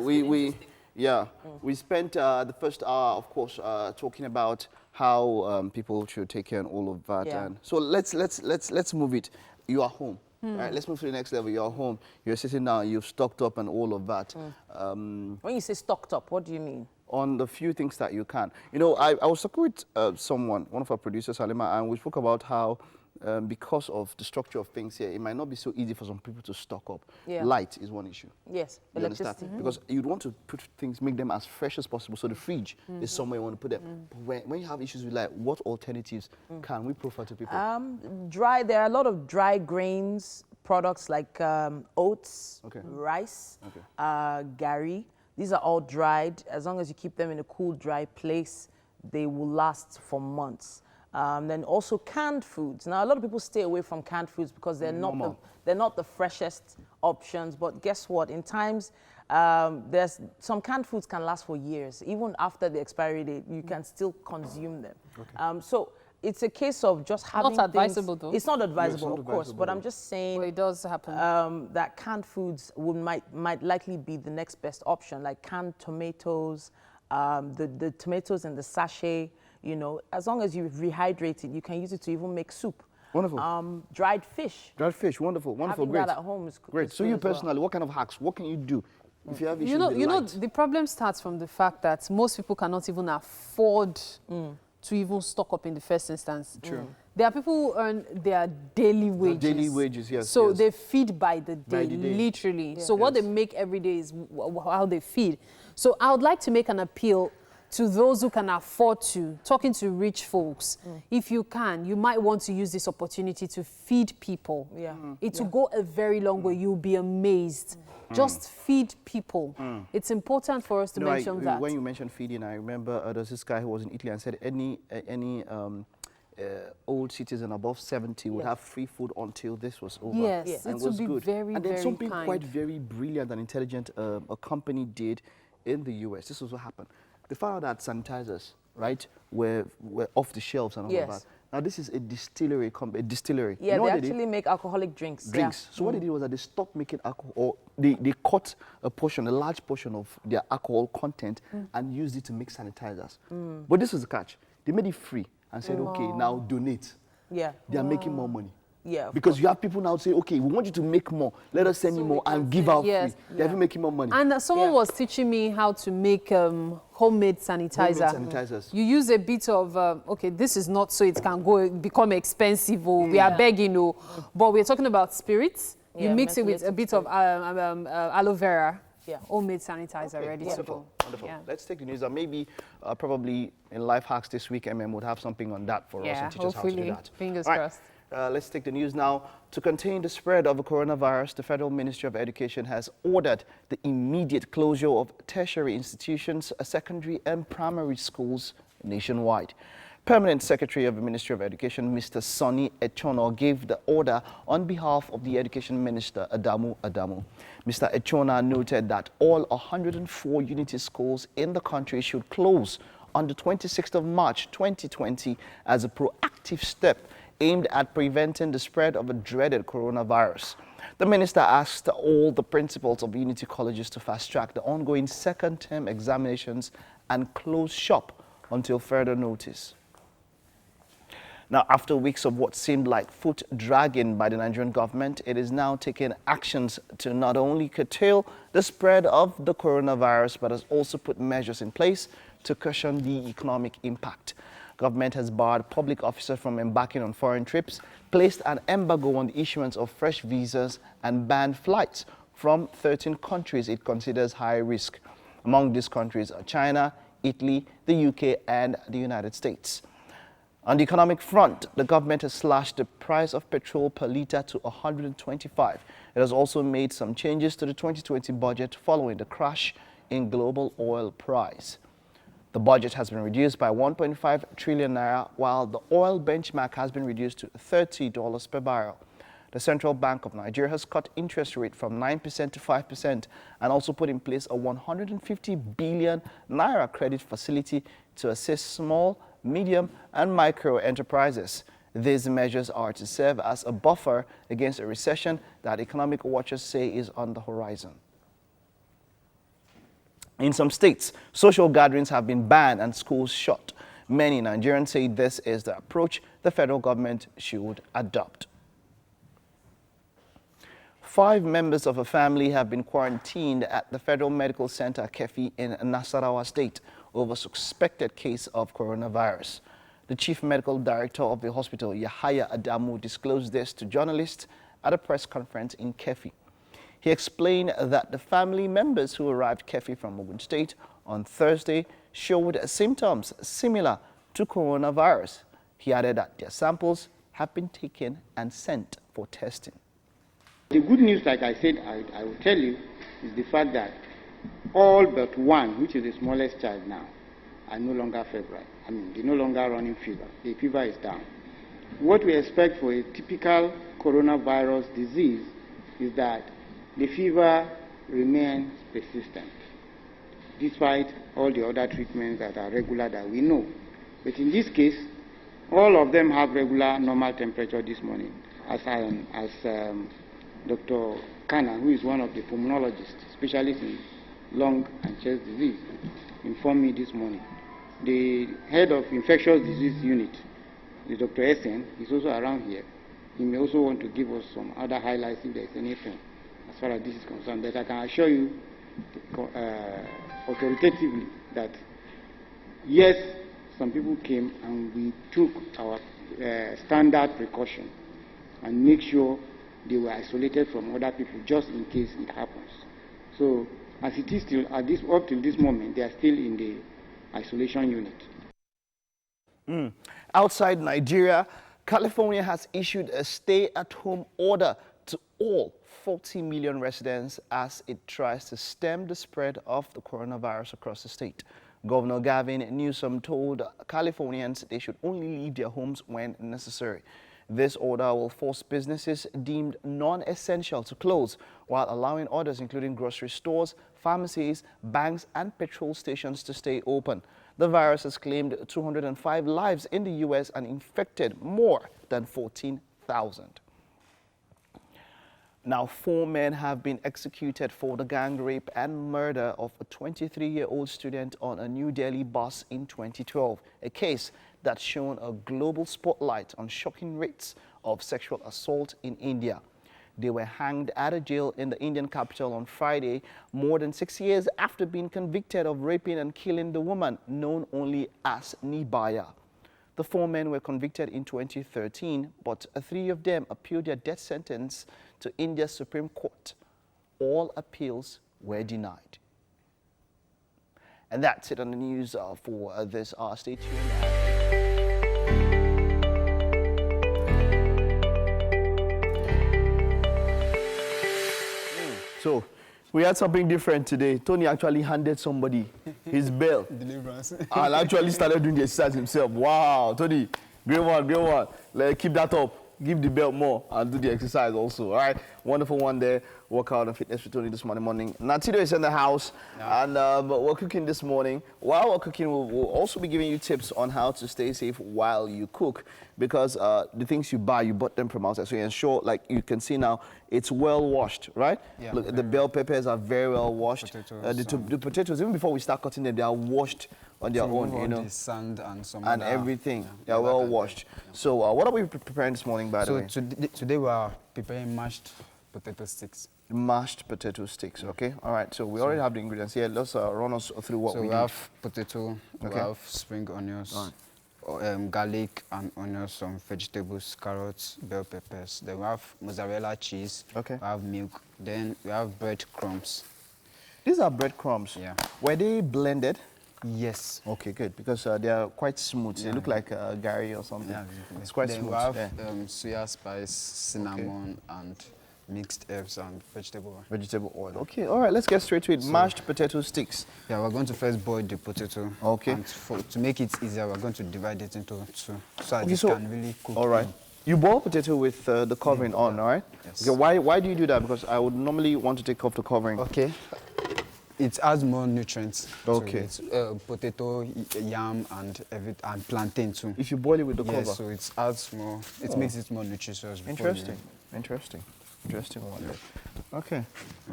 we spent the first hour, of course, talking about how people should take care and all of that. Yeah. And so let's move it. You are home. Right, let's move to the next level. You're home. You're sitting down. You've stocked up and all of that. When you say stocked up, what do you mean? On the few things that you can. You know, I was talking with one of our producers, Halima, and we spoke about how because of the structure of things here, it might not be so easy for some people to stock up. Yeah. Light is one issue. Yes, You understand? Because you'd want to put things, make them as fresh as possible. So the fridge is somewhere you want to put them. But when you have issues with light, what alternatives can we proffer to people? There are a lot of dry grains products like oats, rice, gari. These are all dried. As long as you keep them in a cool, dry place, they will last for months. Then also canned foods. Now, a lot of people stay away from canned foods because they're not the freshest options. But guess what? In times, there's some canned foods can last for years. Even after the expiry date, you can still consume them. So it's a case of just having Not advisable, though. It's not advisable, of course. But I'm just saying it does happen. that canned foods might likely be the next best option, like canned tomatoes, the tomatoes in the sachet. You know, as long as you rehydrate it, you can use it to even make soup. Wonderful. Dried fish. Dried fish, wonderful, Having great. that at home is great. is So good you as well. personally, what kind of hacks? What can you do if you have issues with You know, light? the problem starts from the fact that most people cannot even afford to even stock up in the first instance. True. There are people who earn their daily wages. Daily wages, yes. So yes. they feed by the day, By the day. literally. Yeah. So what they make every day is how they feed. So I would like to make an appeal to those who can afford to, talking to rich folks. If you can, you might want to use this opportunity to feed people. Yeah. It will go a very long way. You'll be amazed. Just feed people. It's important for us to mention that. When you mentioned feeding, I remember there's this guy who was in Italy and said any old citizen above 70 would have free food until this was over. Yes, and it would be good. very, and then very something kind. quite very brilliant and intelligent a company did in the US. This was what happened. They found out that sanitizers, right, were off the shelves and all of that. Now this is a distillery. Yeah, you know they what actually make alcoholic drinks. Yeah. So what they did was that they stopped making alcohol, or they cut a large portion of their alcohol content and used it to make sanitizers. But this was the catch. They made it free and said, okay, now donate. Yeah. They are making more money. Yeah. Because you have people now say, okay, we want you to make more. Let us send you more and give out free. They're even making more money. And someone was teaching me how to make homemade sanitizer. Homemade sanitizers. You use a bit of, okay, this is not so it can become expensive, or we are begging, but we're talking about spirits. You mix it with a bit of aloe vera. Homemade sanitizer ready to go. Wonderful. Let's take the news. Maybe, probably in Life Hacks this week, would have something on that for us and teach us how to do that. Fingers crossed. Let's take the news now. To contain the spread of the coronavirus, the Federal Ministry of Education has ordered the immediate closure of tertiary institutions, secondary and primary schools nationwide. Permanent Secretary of the Ministry of Education, Mr. Sonny Echono, gave the order on behalf of the Education Minister, Adamu. Mr. Echona noted that all 104 unity schools in the country should close on the 26th of March 2020 as a proactive step aimed at preventing the spread of a dreaded coronavirus. The minister asked all the principals of unity colleges to fast-track the ongoing second-term examinations and close shop until further notice. Now, after weeks of what seemed like foot dragging by the Nigerian government, it is now taking actions to not only curtail the spread of the coronavirus, but has also put measures in place to cushion the economic impact. Government has barred public officers from embarking on foreign trips, placed an embargo on the issuance of fresh visas, and banned flights from 13 countries it considers high risk. Among these countries are China, Italy, the UK, and the United States. On the economic front, the government has slashed the price of petrol per litre to 125. It has also made some changes to the 2020 budget following the crash in global oil price. The budget has been reduced by 1.5 trillion naira, while the oil benchmark has been reduced to $30 per barrel. The Central Bank of Nigeria has cut interest rate from 9% to 5% and also put in place a 150 billion naira credit facility to assist small, medium, and micro enterprises. These measures are to serve as a buffer against a recession that economic watchers say is on the horizon. In some states, social gatherings have been banned and schools shut. Many Nigerians say this is the approach the federal government should adopt. 5 members of a family have been quarantined at the Federal Medical Center, Kefi, in Nasarawa State over suspected case of coronavirus. The chief medical director of the hospital, Yahaya Adamu, disclosed this to journalists at a press conference in Kefi. He explained that the family members who arrived Kefi from Ogun State on Thursday showed symptoms similar to coronavirus. He added that their samples have been taken and sent for testing. The good news, like I said, I will tell you, is the fact that all but one, which is the smallest child now, are no longer febrile. I mean, they're no longer running fever. The fever is down. What we expect for a typical coronavirus disease is that the fever remains persistent, despite all the other treatments that are regular that we know. But in this case, all of them have regular normal temperature this morning, as Dr. Kana, who is one of the pulmonologists, specialists in lung and chest disease, informed me this morning. The head of infectious disease unit, the Dr. Essen, is also around here. He may also want to give us some other highlights if there is anything as far as this is concerned. But I can assure you authoritatively that yes, some people came and we took our standard precaution and make sure they were isolated from other people just in case it happens. So as it is still, up till this moment, they are still in the isolation unit. Outside Nigeria, California has issued a stay-at-home order to all 40 million residents as it tries to stem the spread of the coronavirus across the state. Governor Gavin Newsom told Californians they should only leave their homes when necessary. This order will force businesses deemed non-essential to close, while allowing others, including grocery stores, pharmacies, banks, and petrol stations, to stay open. The virus has claimed 205 lives in the U.S. and infected more than 14,000. Now, 4 men have been executed for the gang rape and murder of a 23-year-old student on a New Delhi bus in 2012, a case that shone a global spotlight on shocking rates of sexual assault in India. They were hanged at a jail in the Indian capital on Friday, more than 6 years after being convicted of raping and killing the woman known only as Nibaya. The 4 men were convicted in 2013, but 3 of them appealed their death sentence to India's Supreme Court. All appeals were denied. And that's it on the news for this hour. Stay tuned. So, we had something different today. Tony actually handed somebody his bell. Deliverance. And actually started doing the exercise himself. Wow, Tony, great one, great one. Let's keep that up. Give the belt more and do the exercise also. All right, wonderful one there. Workout and fitness with Tony this morning. Natido is in the house, and we're cooking this morning. While we're cooking, we'll also be giving you tips on how to stay safe while you cook, because the things you buy, you bought them from outside. So you ensure, like you can see now, it's well washed, right? Yeah. Look, the bell peppers are very well washed. The potatoes, even before we start cutting them, they are washed on their own, you know. The sand and some and everything. They are well washed. So what are we preparing this morning, by the way? So today we are preparing mashed potato sticks. Mashed potato sticks, okay? All right, so we already have the ingredients here. Let's run us through what we need. So we have potato, we have spring onions, garlic and onions, some vegetables, carrots, bell peppers. Then we have mozzarella cheese, we have milk, then we have breadcrumbs. These are breadcrumbs? Yeah. Were they blended? Yes. Okay, good, because they are quite smooth. They look like gari or something. Yeah, it's quite smooth. Then we have soya spice, cinnamon, and mixed herbs and vegetable oil. Vegetable oil. Okay, all right, let's get straight to it. So, mashed potato sticks. Yeah, we're going to first boil the potato. Okay. And to make it easier, we're going to divide it into 2, so that it can really cook. All right. You boil potato with the covering on, all right? Yes. Okay, why do you do that? Because I would normally want to take off the covering. Okay. It adds more nutrients. Okay. So it's potato, yam, and plantain too. If you boil it with the cover? So it adds more, it makes it more nutritious. Interesting. Interesting. Interesting one there. Okay,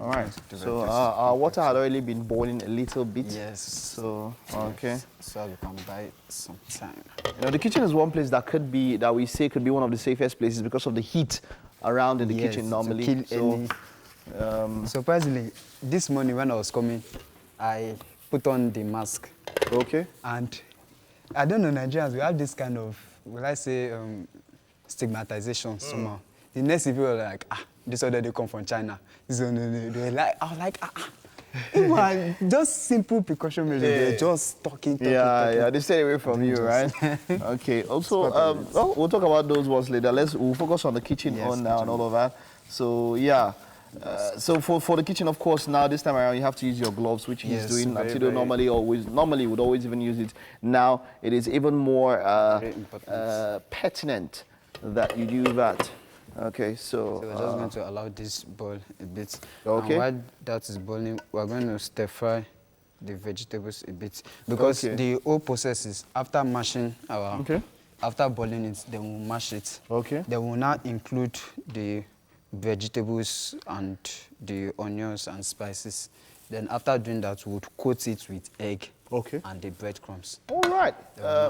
all right. So our water had already been boiling a little bit. Yes. So, okay. So we can buy some time. You know, the kitchen is one place that could be, that we say could be one of the safest places because of the heat around in the kitchen normally. Surprisingly, this morning when I was coming, I put on the mask. Okay. And I don't know, Nigerians, we have this kind of, will I say, stigmatization somehow. The next people were like, this other they come from China. This one, they were like, I was like, just simple precaution measures. They're just talking. Yeah, they stay away from you, right? Okay. Also, we'll talk about those ones later. We'll focus on the kitchen now and all of that. So yeah. So for the kitchen, of course, now this time around you have to use your gloves, which he's doing. Atido normally would always even use it. Now it is even more pertinent that you do that. Okay, so we're just going to allow this boil a bit. Okay. And while that is boiling, we're going to stir fry the vegetables a bit because the whole process is after mashing our, after boiling it, then we'll mash it. Okay. Then we'll now include the vegetables and the onions and spices. Then after doing that, we'll coat it with egg and the breadcrumbs. All right.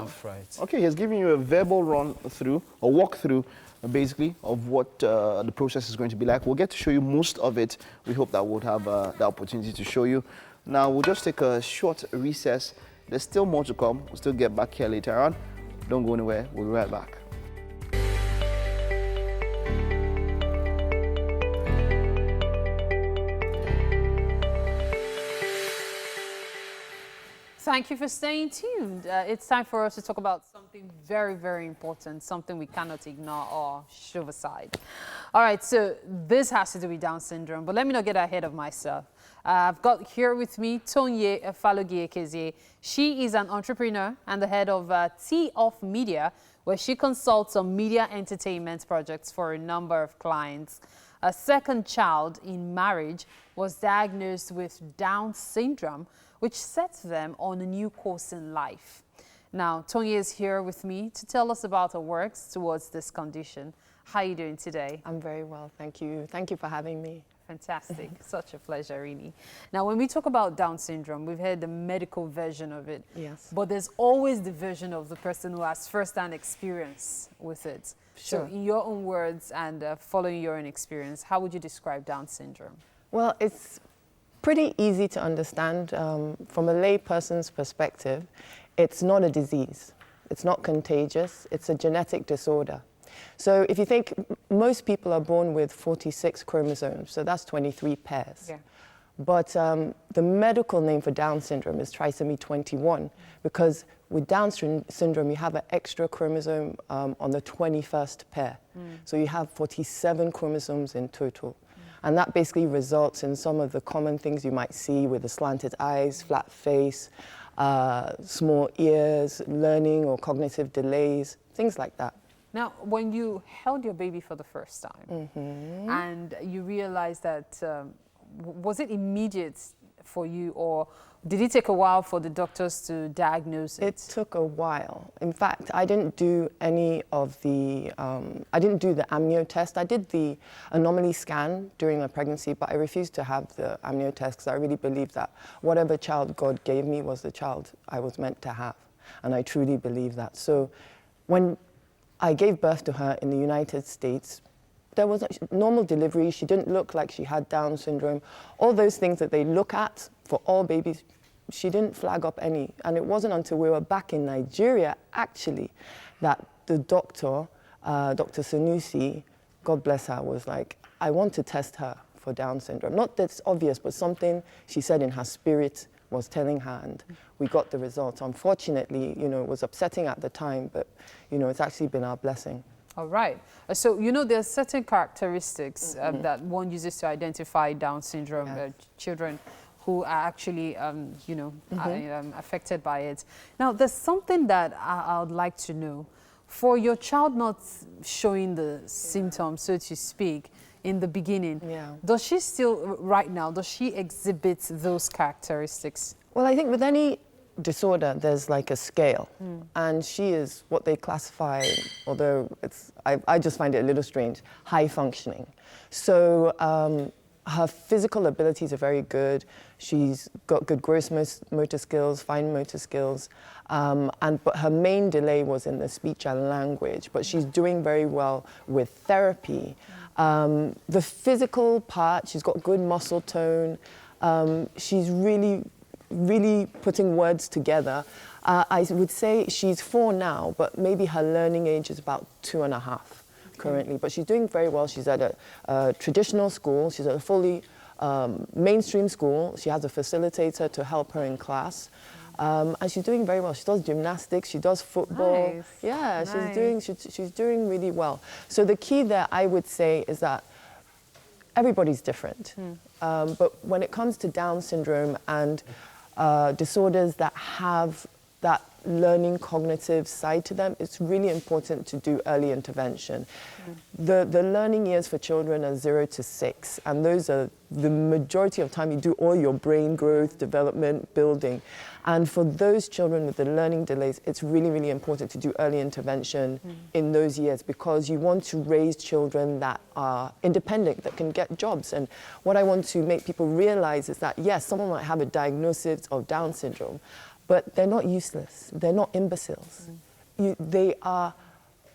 Fry it. Okay, he's giving you a verbal run through, a walk through, basically, of what the process is going to be like. We'll get to show you most of it. We hope that we'll have the opportunity to show you. Now, we'll just take a short recess. There's still more to come. We'll still get back here later on. Don't go anywhere. We'll be right back. Thank you for staying tuned. It's time for us to talk about something very, very important, something we cannot ignore or shove aside. All right, so this has to do with Down syndrome, but let me not get ahead of myself. I've got here with me Tonye Falogie-Ekezie. She is an entrepreneur and the head of TGIF Media, where she consults on media entertainment projects for a number of clients. A second child in marriage was diagnosed with Down syndrome, which sets them on a new course in life. Now, Tonye is here with me to tell us about her works towards this condition. How are you doing today? I'm very well, thank you. Thank you for having me. Fantastic. Such a pleasure, really. Now, when we talk about Down syndrome, we've heard the medical version of it. Yes. But there's always the version of the person who has first-hand experience with it. Sure. So in your own words and following your own experience, how would you describe Down syndrome? Well, it's pretty easy to understand. From a lay person's perspective, it's not a disease. It's not contagious. It's a genetic disorder. So if you think, most people are born with 46 chromosomes, so that's 23 pairs. Yeah. But the medical name for Down syndrome is trisomy 21, because with Down syndrome, you have an extra chromosome on the 21st pair. So you have 47 chromosomes in total. And that basically results in some of the common things you might see with the slanted eyes, flat face, small ears, learning or cognitive delays, things like that. Now, when you held your baby for the first time and you realized that, was it immediate for you, or did it take a while for the doctors to diagnose it? It took a while. In fact, I didn't do any of the, I didn't do the amnio test. I did the anomaly scan during my pregnancy, but I refused to have the amnio test because I really believe that whatever child God gave me was the child I was meant to have. And I truly believe that. So when I gave birth to her in the United States, there was a normal delivery. She didn't look like she had Down syndrome. All those things that they look at for all babies, she didn't flag up any. And it wasn't until we were back in Nigeria, actually, that the doctor, Dr. Sanusi, God bless her, was like, I want to test her for Down syndrome. Not that it's obvious, but something she said in her spirit was telling her, and we got the results. Unfortunately, you know, it was upsetting at the time, but, you know, it's actually been our blessing. All right. So, you know, there are certain characteristics that one uses to identify Down syndrome children who are actually, you know, affected by it. Now, there's something that I would like to know. For your child not showing the symptoms, so to speak, in the beginning, does she still, right now, does she exhibit those characteristics? Well, I think with any disorder, there's like a scale, and she is what they classify, although it's, I just find it a little strange, high functioning. So her physical abilities are very good. She's got good gross motor skills, fine motor skills, but her main delay was in the speech and language, but she's doing very well with therapy. The physical part, she's got good muscle tone. She's really putting words together. I would say she's 4 now, but maybe her learning age is about 2.5 currently. But she's doing very well. She's at a traditional school. She's at a fully mainstream school. She has a facilitator to help her in class. And she's doing very well. She does gymnastics, she does football. Nice. Yeah, Nice. she's doing really well. So the key there, I would say, is that everybody's different. But when it comes to Down syndrome and disorders that have that learning cognitive side to them, it's really important to do early intervention. The learning years for children are 0 to 6, and those are the majority of time you do all your brain growth, development, building. And for those children with the learning delays, it's really, really important to do early intervention in those years, because you want to raise children that are independent, that can get jobs. And what I want to make people realize is that, yes, someone might have a diagnosis of Down syndrome, but they're not useless. They're not imbeciles. They are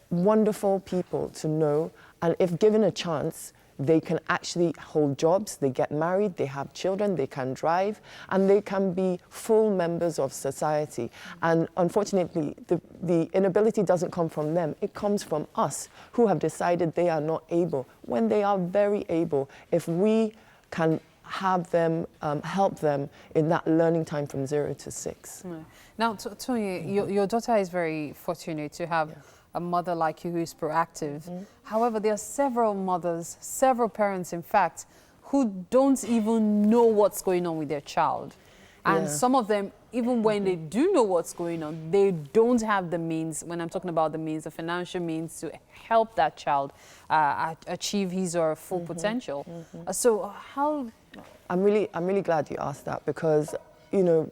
wonderful people to know, and if given a chance, they can actually hold jobs, they get married, they have children, they can drive, and they can be full members of society. And unfortunately, the inability doesn't come from them, it comes from us who have decided they are not able, when they are very able. If we can have them, help them in that learning time from 0 to 6. Now, Tony, your daughter is very fortunate to have a mother like you who is proactive. However, there are several mothers, several parents, in fact, who don't even know what's going on with their child. And some of them, even when they do know what's going on, they don't have the means, when I'm talking about the means, the financial means to help that child achieve his or her full potential. So how... I'm really glad you asked that, because, you know,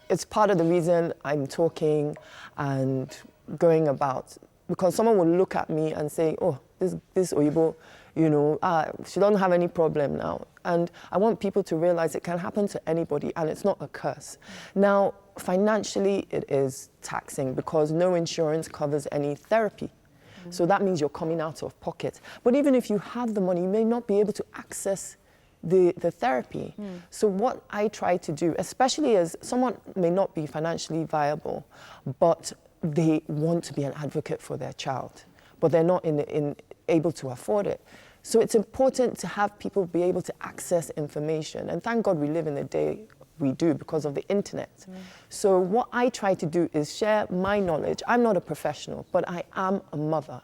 it's part of the reason I'm talking and going about, because someone will look at me and say, oh, this Oyibo, you know, she doesn't have any problem now. And I want people to realize it can happen to anybody, and it's not a curse. Now, financially, it is taxing, because no insurance covers any therapy. So that means you're coming out of pocket. But even if you have the money, you may not be able to access the therapy. So what I try to do, especially as someone may not be financially viable, but they want to be an advocate for their child, but they're not able to afford it. So it's important to have people be able to access information. And thank God we live in the day we do because of the internet. So what I try to do is share my knowledge. I'm not a professional, but I am a mother,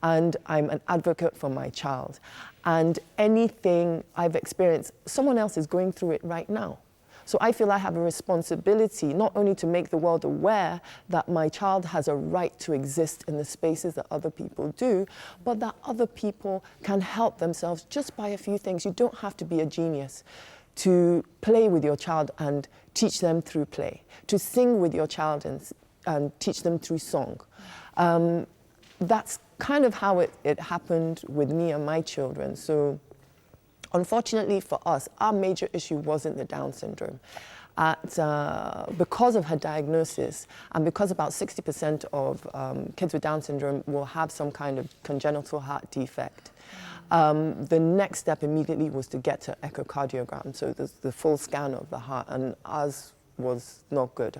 and I'm an advocate for my child. And anything I've experienced, someone else is going through it right now. So I feel I have a responsibility not only to make the world aware that my child has a right to exist in the spaces that other people do, but that other people can help themselves just by a few things. You don't have to be a genius to play with your child and teach them through play, to sing with your child and teach them through song. That's kind of how it happened with me and my children. So unfortunately for us, our major issue wasn't the Down syndrome. Because of her diagnosis, and because about 60% of kids with Down syndrome will have some kind of congenital heart defect, the next step immediately was to get to echocardiogram, so the full scan of the heart, and ours was not good.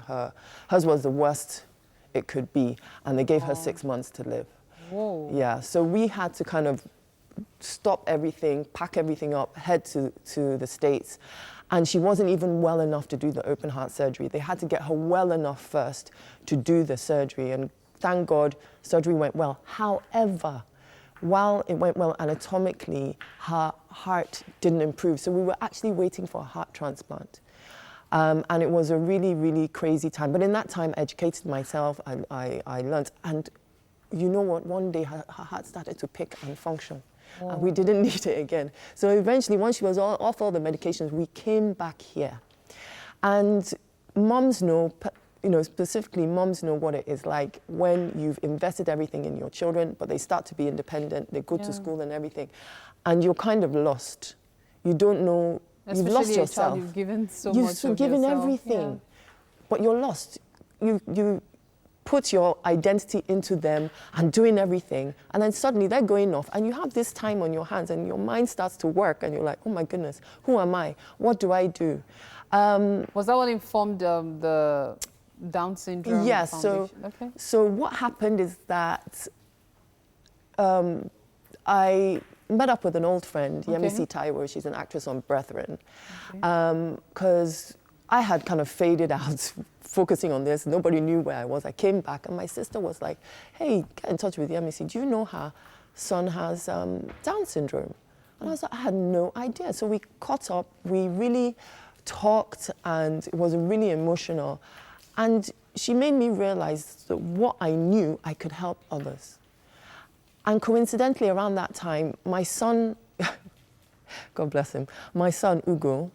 Hers was the worst it could be, and they gave her 6 months to live. Whoa. Yeah, so we had to kind of stop everything, pack everything up, head to the States. And she wasn't even well enough to do the open heart surgery. They had to get her well enough first to do the surgery. And thank God, surgery went well. However, while it went well anatomically, her heart didn't improve. So we were actually waiting for a heart transplant. And it was a really, really crazy time. But in that time, I educated myself, and I learned. And you know what? One day, her heart started to pick and function. And we didn't need it again. So eventually, once she was off all the medications, we came back here. And moms know, you know, specifically moms know what it is like when you've invested everything in your children, but they start to be independent, they go to school and everything, and you're kind of lost. You don't know. Especially you've lost a yourself. child, you've given so You've much of given yourself. everything, but you're lost. You put your identity into them and doing everything, and then suddenly they're going off, and you have this time on your hands, and your mind starts to work, and you're like, oh my goodness, who am I? What do I do? Was that what informed the Down syndrome foundation? So what happened is that I met up with an old friend, Yemisi Taiwo. She's an actress on Brethren, because I had kind of faded out focusing on this. Nobody knew where I was. I came back, and my sister was like, hey, get in touch with Yemisi. Do you know her son has Down syndrome? And I was like, I had no idea. So we caught up. We really talked, and it was really emotional. And she made me realize that what I knew, I could help others. And coincidentally, around that time, my son, God bless him, my son, Ugo,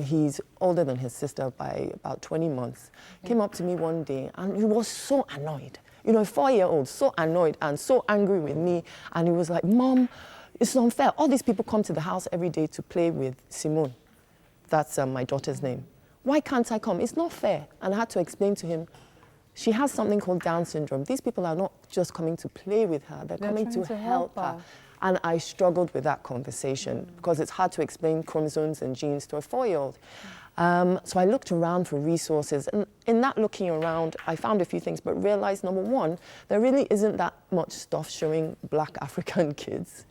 he's older than his sister by about 20 months, came up to me one day, and he was so annoyed. You know, a 4-year-old, so annoyed and so angry with me. And he was like, Mom, it's unfair. All these people come to the house every day to play with Simone. That's my daughter's name. Why can't I come? It's not fair. And I had to explain to him, she has something called Down syndrome. These people are not just coming to play with her, they're coming to help her. And I struggled with that conversation because it's hard to explain chromosomes and genes to a 4-year-old. So I looked around for resources, and in that looking around, I found a few things, but realized, number one, there really isn't that much stuff showing Black African kids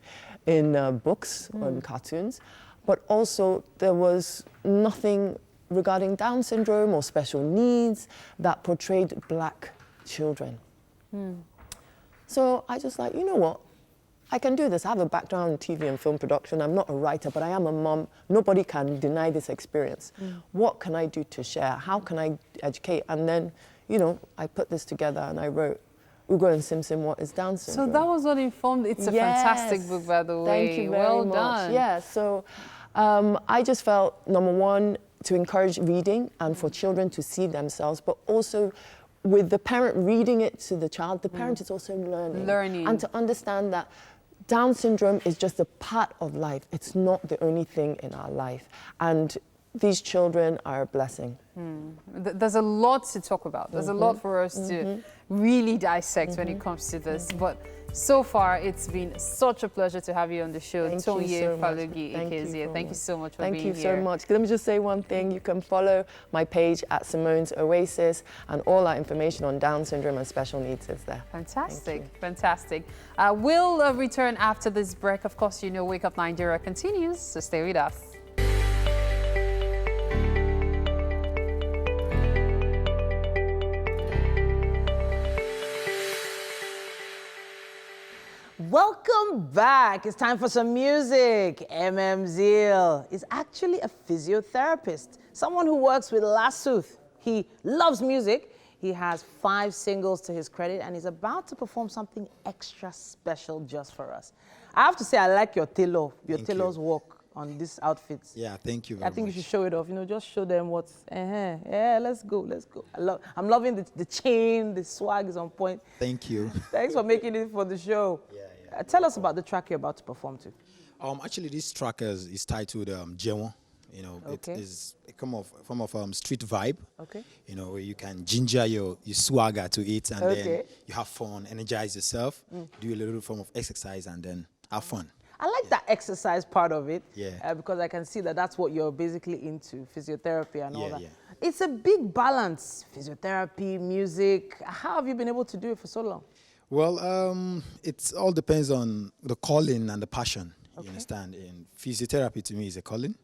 in books or in cartoons, but also there was nothing regarding Down syndrome or special needs that portrayed Black children. So I just like, you know what? I can do this. I have a background in TV and film production. I'm not a writer, but I am a mom. Nobody can deny this experience. What can I do to share? How can I educate? And then, you know, I put this together and I wrote Ugo and Simpson, What is Down syndrome? So that was what informed. It's a fantastic book, by the way. Thank you very much. Done. Yeah, so I just felt, number one, to encourage reading and for children to see themselves, but also with the parent reading it to the child, the parent is also learning. And to understand that Down syndrome is just a part of life. It's not the only thing in our life. And these children are a blessing. There's a lot to talk about. There's a lot for us to really dissect when it comes to this. But so far, it's been such a pleasure to have you on the show. Thank you so much. Thank you so much for being here. Thank you so much. Let me just say one thing. You can follow my page at Simone's Oasis, and all our information on Down syndrome and special needs is there. Fantastic, fantastic. We'll return after this break. Of course, you know, Wake Up Nigeria continues, so stay with us. Welcome back. It's time for some music. Zeal is actually a physiotherapist, someone who works with Lasooth. He loves music. He has 5 singles to his credit, and he's about to perform something extra special just for us. I have to say, I like your tailor's work on these outfits. Yeah, thank you very much. I think you should show it off. You know, just show them what's. Yeah, let's go. I'm loving the chain. The swag is on point. Thank you. Thanks for making it for the show. Tell us about the track you're about to perform to. Actually, this track is titled Jewo. You know, it is a form of street vibe. Okay. You know, where you can ginger your swagger to it, and then you have fun, energize yourself, do a little form of exercise, and then have fun. I like that exercise part of it. Yeah. Because I can see that that's what you're basically into, physiotherapy and all that. Yeah. It's a big balance, physiotherapy, music. How have you been able to do it for so long? Well, it all depends on the calling and the passion, you understand? And physiotherapy to me is a calling.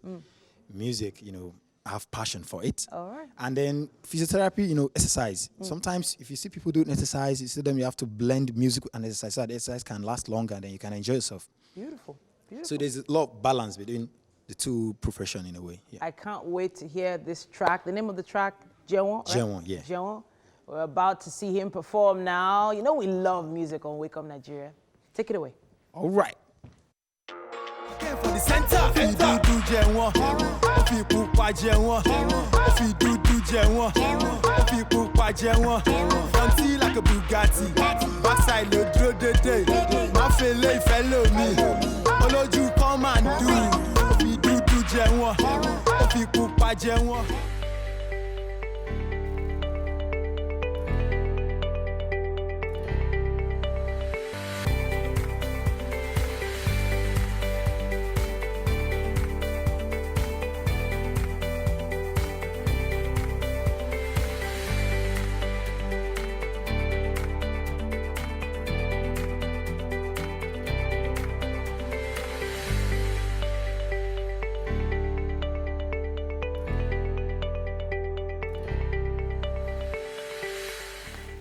Music, you know, I have passion for it. All right. And then physiotherapy, you know, exercise. Sometimes if you see people doing exercise, you see them, you have to blend music and exercise so that the exercise can last longer and then you can enjoy yourself. Beautiful, beautiful. So there's a lot of balance between the two professions in a way. Yeah. I can't wait to hear this track. The name of the track, Jewo, right? Jewo, yeah. Jewo. We're about to see him perform now. You know we love music on Wake Up Nigeria. Take it away. All right. From the center, if you do Jewo, if you put Jewo, if you do Jewo, if you put Jewo, fronty like a Bugatti, backside load the day, my fellow me, all you come and do, if you do dúdú jẹ wọ́n, ó fi pupa jẹ wọ́n.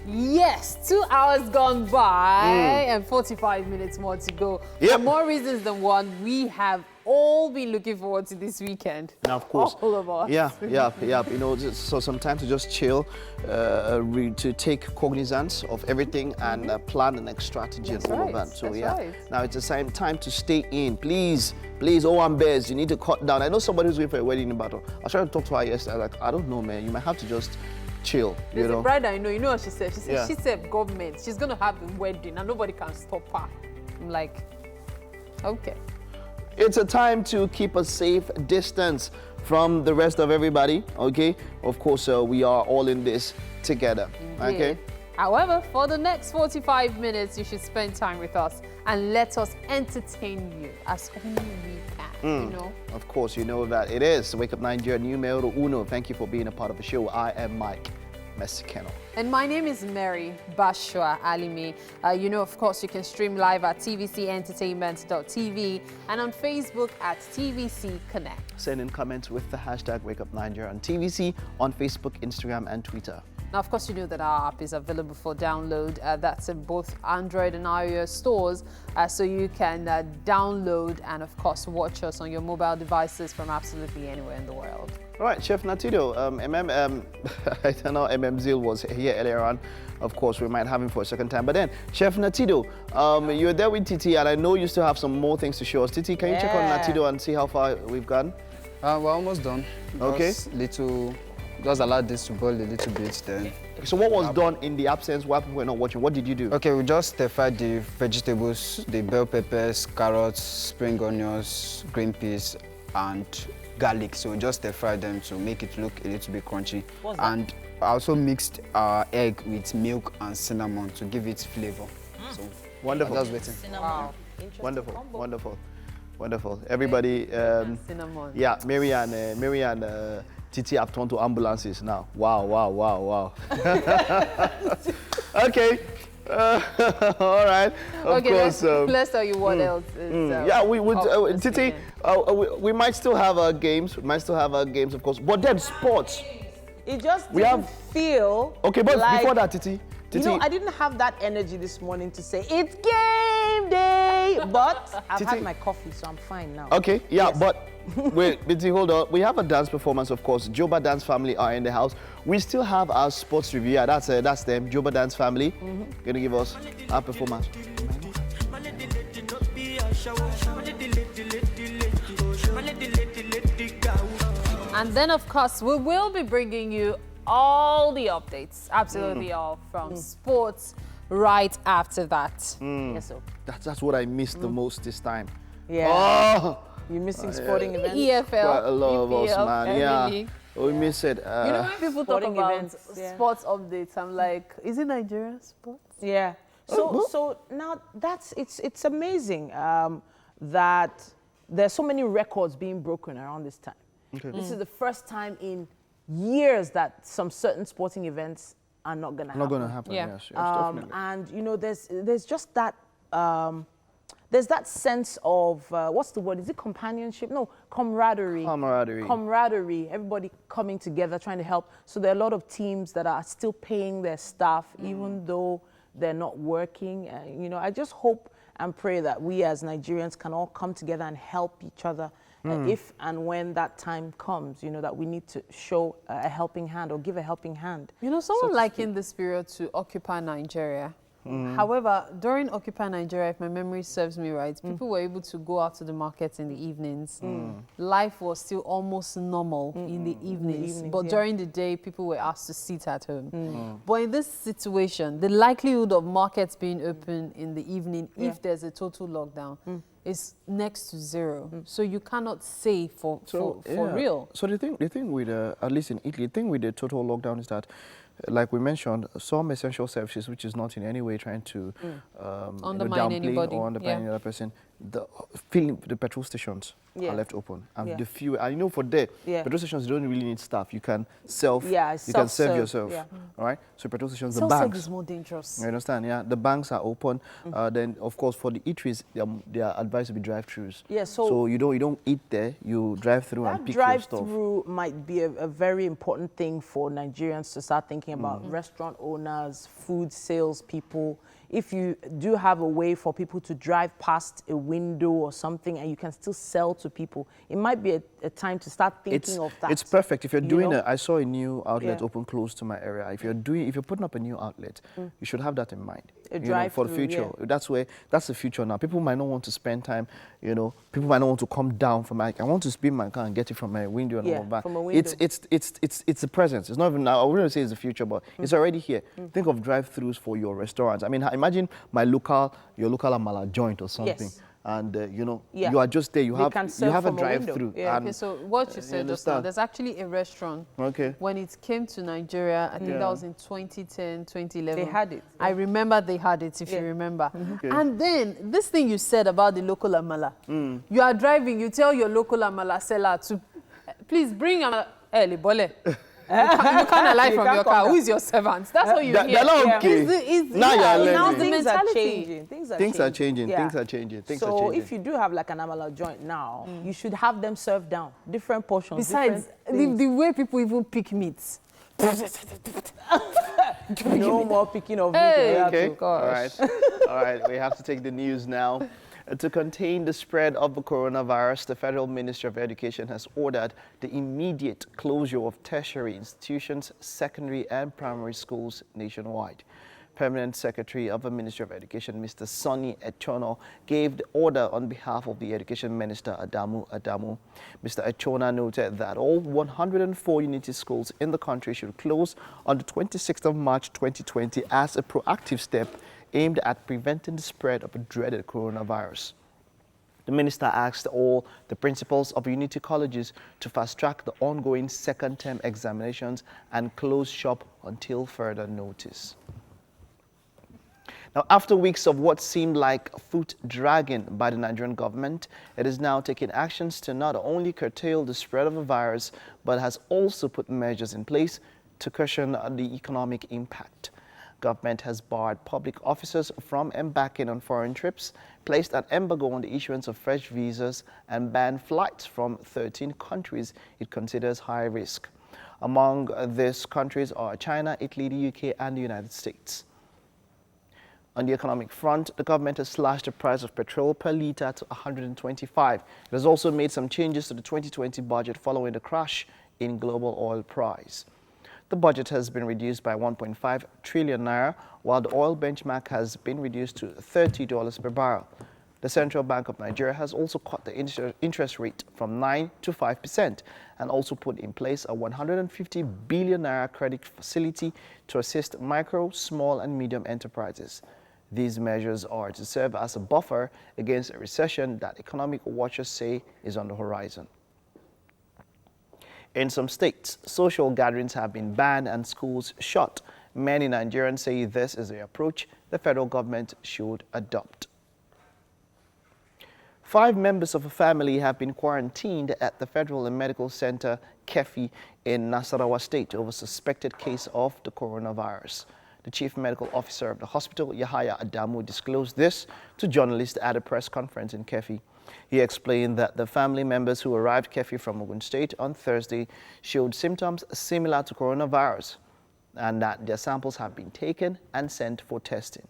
Yes, 2 hours gone by and 45 minutes more to go. For more reasons than one, we have all been looking forward to this weekend. Now, of course. All of us. Yeah. You know, so sometimes to just chill, to take cognizance of everything and plan the next strategy and all of that. So now it's the time to stay in. Please, O1 Bears, you need to cut down. I know somebody who's going for a wedding in battle. I was trying to talk to her yesterday. Like, I don't know, man. You might have to just chill. There's a bride I know, you know what she said? She said, she said government, she's going to have a wedding and nobody can stop her. I'm like, okay. It's a time to keep a safe distance from the rest of everybody, okay? Of course, we are all in this together, okay? However, for the next 45 minutes, you should spend time with us and let us entertain you as only we can, you know? Of course, you know that it is Wake Up Nigeria Numero Uno. Thank you for being a part of the show. I am Mike Mexicano. And my name is Mary Bashua Alimi. You know, of course, you can stream live at tvcentertainment.tv and on Facebook at TVC Connect. Send in comments with the hashtag Wake Up Nigeria on TVC on Facebook, Instagram, and Twitter. Now, of course, you know that our app is available for download. That's in both Android and iOS stores, so you can download and, of course, watch us on your mobile devices from absolutely anywhere in the world. All right, Chef Natido, I don't know, Zil was here earlier on. Of course, we might have him for a second time. But then, Chef Natido, you're there with Titi, and I know you still have some more things to show us. Titi, can you check on Natido and see how far we've gone? We're almost done. Okay. Just allow this to boil a little bit then. So what was done in the absence while people were not watching? What did you do? Okay, we just stir-fried the vegetables, the bell peppers, carrots, spring onions, green peas, and garlic. So we just stir-fried them to make it look a little bit crunchy. And I also mixed egg with milk and cinnamon to give it flavor. So wonderful. I'm just waiting. Wow. Wonderful. Everybody, cinnamon. Yeah, Mary and Titi have turned to ambulances now. Wow. Okay. All right. Of course. Let's tell you what else is. Yeah, we would. Titi, we might still have our games. Of course. But then sports. It just didn't feel. Okay, but like, before that, Titi. You know, I didn't have that energy this morning to say it's game day, but I've had my coffee, so I'm fine now. Okay, yeah, but wait, Titi, hold on. We have a dance performance, of course. Joba Dance Family are in the house. We still have our sports review. Yeah, that's them, Joba Dance Family. Gonna give us our performance. And then, of course, we will be bringing you all the updates, absolutely all, from sports right after that. Yes, sir. That's what I missed the most this time. Yeah. Oh! You're missing sporting events? EFL, quite a lot of us, EPL, man. Yeah. League. We miss it. You know, when people talk sporting about events, sports updates, I'm like, is it Nigerian sports? Yeah. So now it's amazing that there's so many records being broken around this time. Okay. This is the first time in years that some certain sporting events are not going to happen. Not going to happen, yes, definitely. And, you know, there's just that, there's that sense of, what's the word? Is it companionship? No, camaraderie. Camaraderie. Everybody coming together, trying to help. So there are a lot of teams that are still paying their staff, even though they're not working. You know, I just hope and pray that we as Nigerians can all come together and help each other. If and when that time comes, you know, that we need to show a helping hand or give a helping hand. You know, someone likened this period to Occupy Nigeria. However, during Occupy Nigeria, if my memory serves me right, people were able to go out to the markets in the evenings. Life was still almost normal in the evenings, but during the day, people were asked to sit at home. But in this situation, the likelihood of markets being open in the evening, if there's a total lockdown, is next to zero. So you cannot say for real. So the thing with, at least in Italy, the thing with the total lockdown is that, like we mentioned, some essential services, which is not in any way trying to undermine anybody or undermine any other person, the petrol stations are left open. And the few, I know for there, petrol stations don't really need staff. You can you can serve yourself. All right. So petrol stations, the banks is more dangerous. You understand? Yeah. The banks are open. Then of course for the eateries, they are advised to be drive-throughs. Yeah. So you don't eat there. You drive through and pick your stuff. Drive-through might be a very important thing for Nigerians to start thinking about. Restaurant owners, food sales people. If you do have a way for people to drive past a window or something and you can still sell to people, it might be a time to start thinking of that. It's perfect. If you're doing it, I saw a new outlet open close to my area. If you're putting up a new outlet, you should have that in mind. For the future. That's the future now. People might not want to spend time, people might not want to come down from I want to spin my car and get it from my window and all of that. From a window. It's the present. It's not even now. I wouldn't say it's the future, but it's already here. Think of drive-throughs for your restaurants. I mean, imagine your local amala joint or something. Yes. And you are just there. You have a drive-through. Yeah. Okay, so what you said just now, there's actually a restaurant. Okay. When it came to Nigeria, I think that was in 2010, 2011. They had it. I remember they had it, if you remember. Okay. And then this thing you said about the local amala. You are driving, you tell your local amala seller to please bring amala. Bole. You can't alight from your car. Who is your servant? That's how you hear. Now things are changing. Things are changing. So if you do have like an amala joint now, you should have them served down, different portions. Besides, the way people even pick meats. No more picking of meat. Okay. All right. We have to take the news now. To contain the spread of the coronavirus, the Federal Ministry of Education has ordered the immediate closure of tertiary institutions, secondary and primary schools nationwide. Permanent Secretary of the Ministry of Education, Mr. Sonny Echono, gave the order on behalf of the Education Minister, Adamu. Mr. Echona noted that all 104 unity schools in the country should close on the 26th of March 2020 as a proactive step aimed at preventing the spread of the dreaded coronavirus. The minister asked all the principals of unity colleges to fast-track the ongoing second-term examinations and close shop until further notice. Now, after weeks of what seemed like foot dragging by the Nigerian government, it is now taking actions to not only curtail the spread of the virus, but has also put measures in place to cushion the economic impact. Government has barred public officers from embarking on foreign trips, placed an embargo on the issuance of fresh visas, and banned flights from 13 countries it considers high risk. Among these countries are China, Italy, the UK, and the United States. On the economic front, the government has slashed the price of petrol per litre to 125. It has also made some changes to the 2020 budget following the crash in global oil price. The budget has been reduced by 1.5 trillion naira, while the oil benchmark has been reduced to $30 per barrel. The Central Bank of Nigeria has also cut the interest rate from 9 to 5% and also put in place a 150 billion naira credit facility to assist micro, small and medium enterprises. These measures are to serve as a buffer against a recession that economic watchers say is on the horizon. In some states, social gatherings have been banned and schools shut. Many Nigerians say this is the approach the federal government should adopt. 5 members of a family have been quarantined at the Federal Medical Center, Kefi, in Nasarawa State over suspected case of the coronavirus. The chief medical officer of the hospital, Yahaya Adamu, disclosed this to journalists at a press conference in Kefi. He explained that the family members who arrived Kefi from Ogun State on Thursday showed symptoms similar to coronavirus and that their samples have been taken and sent for testing.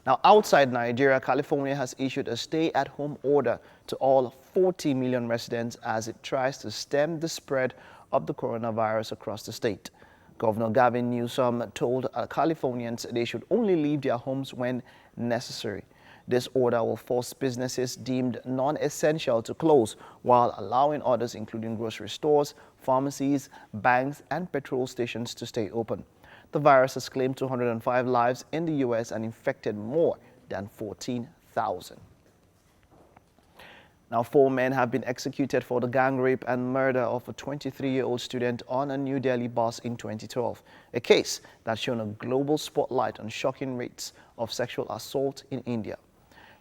Now, outside Nigeria, California has issued a stay-at-home order to all 40 million residents as it tries to stem the spread of the coronavirus across the state. Governor Gavin Newsom told Californians they should only leave their homes when necessary. This order will force businesses deemed non-essential to close, while allowing others, including grocery stores, pharmacies, banks, and petrol stations, to stay open. The virus has claimed 205 lives in the U.S. and infected more than 14,000. 100,000. Now, 4 men have been executed for the gang rape and murder of a 23-year-old student on a New Delhi bus in 2012, a case that shone a global spotlight on shocking rates of sexual assault in India.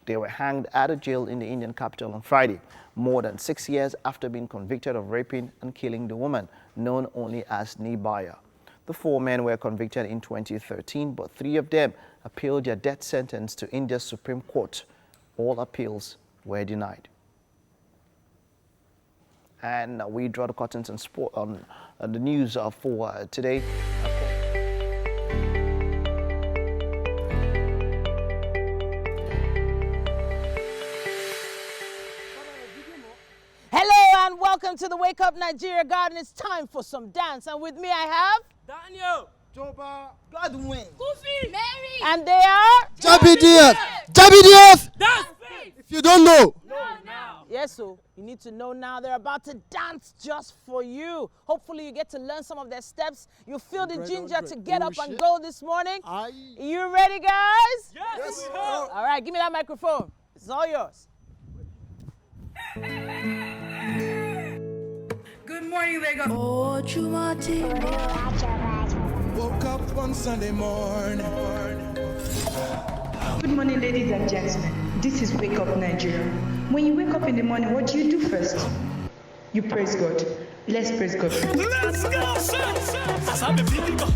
They were hanged at a jail in the Indian capital on Friday, more than 6 years after being convicted of raping and killing the woman, known only as Nibaya. The 4 men were convicted in 2013, but 3 of them appealed their death sentence to India's Supreme Court. All appeals were denied. And we draw the curtains on sport on the news for today. Hello and welcome to the Wake Up Nigeria Garden. It's time for some dance, and with me I have Daniel, Joba, Godwin, Kofi, Mary, and they are JBDF. JBDF. Dance. If you don't know, now. Yes, so you need to know now. They're about to dance just for you. Hopefully you get to learn some of their steps. You feel the ginger to get up and go this morning. You ready, guys? Yes. All right, give me that microphone. It's all yours. Good morning, Lagos. Woke up on Sunday morning. Good morning, ladies and gentlemen. This is Wake Up Nigeria. When you wake up in the morning, what do you do first? You praise God. Let's praise God. Let's go, as I'm the people.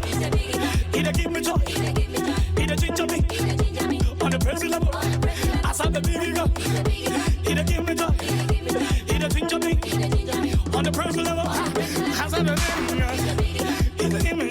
He give me joy. He ginger me. On the praise level. As I'm the people. He give me joy. He ginger me. On the praise level. As I'm the people. He give me.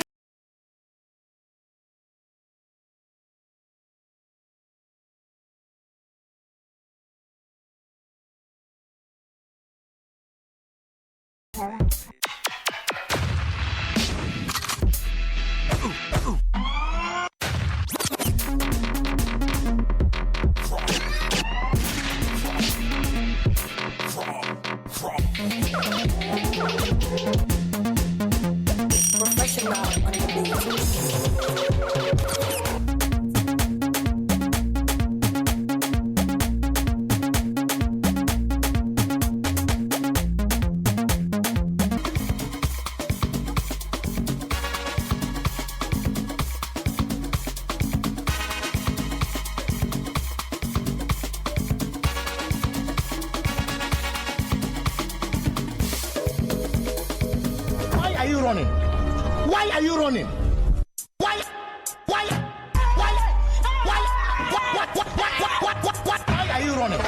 Why are you running? Why are you running? Why are you running?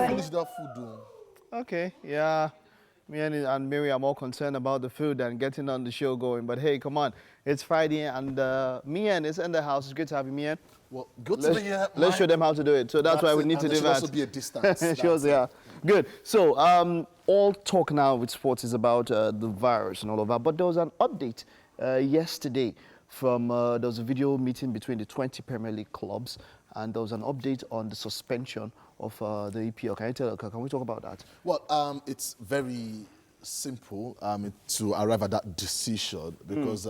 Finish that food, okay, yeah. Me and Mary are more concerned about the food than getting on the show going. But hey, come on. It's Friday and Mian is in the house. It's great to have you, Mian. Well, good to be here. Let's show them how to do it. So that's why we need to do that. There should also be a distance. Shows, yeah. Good. So all talk now with sports is about the virus and all of that. But there was an update yesterday from, there was a video meeting between the 20 Premier League clubs, and there was an update on the suspension of the EPL. Can we talk about that? Well, it's very simple to arrive at that decision because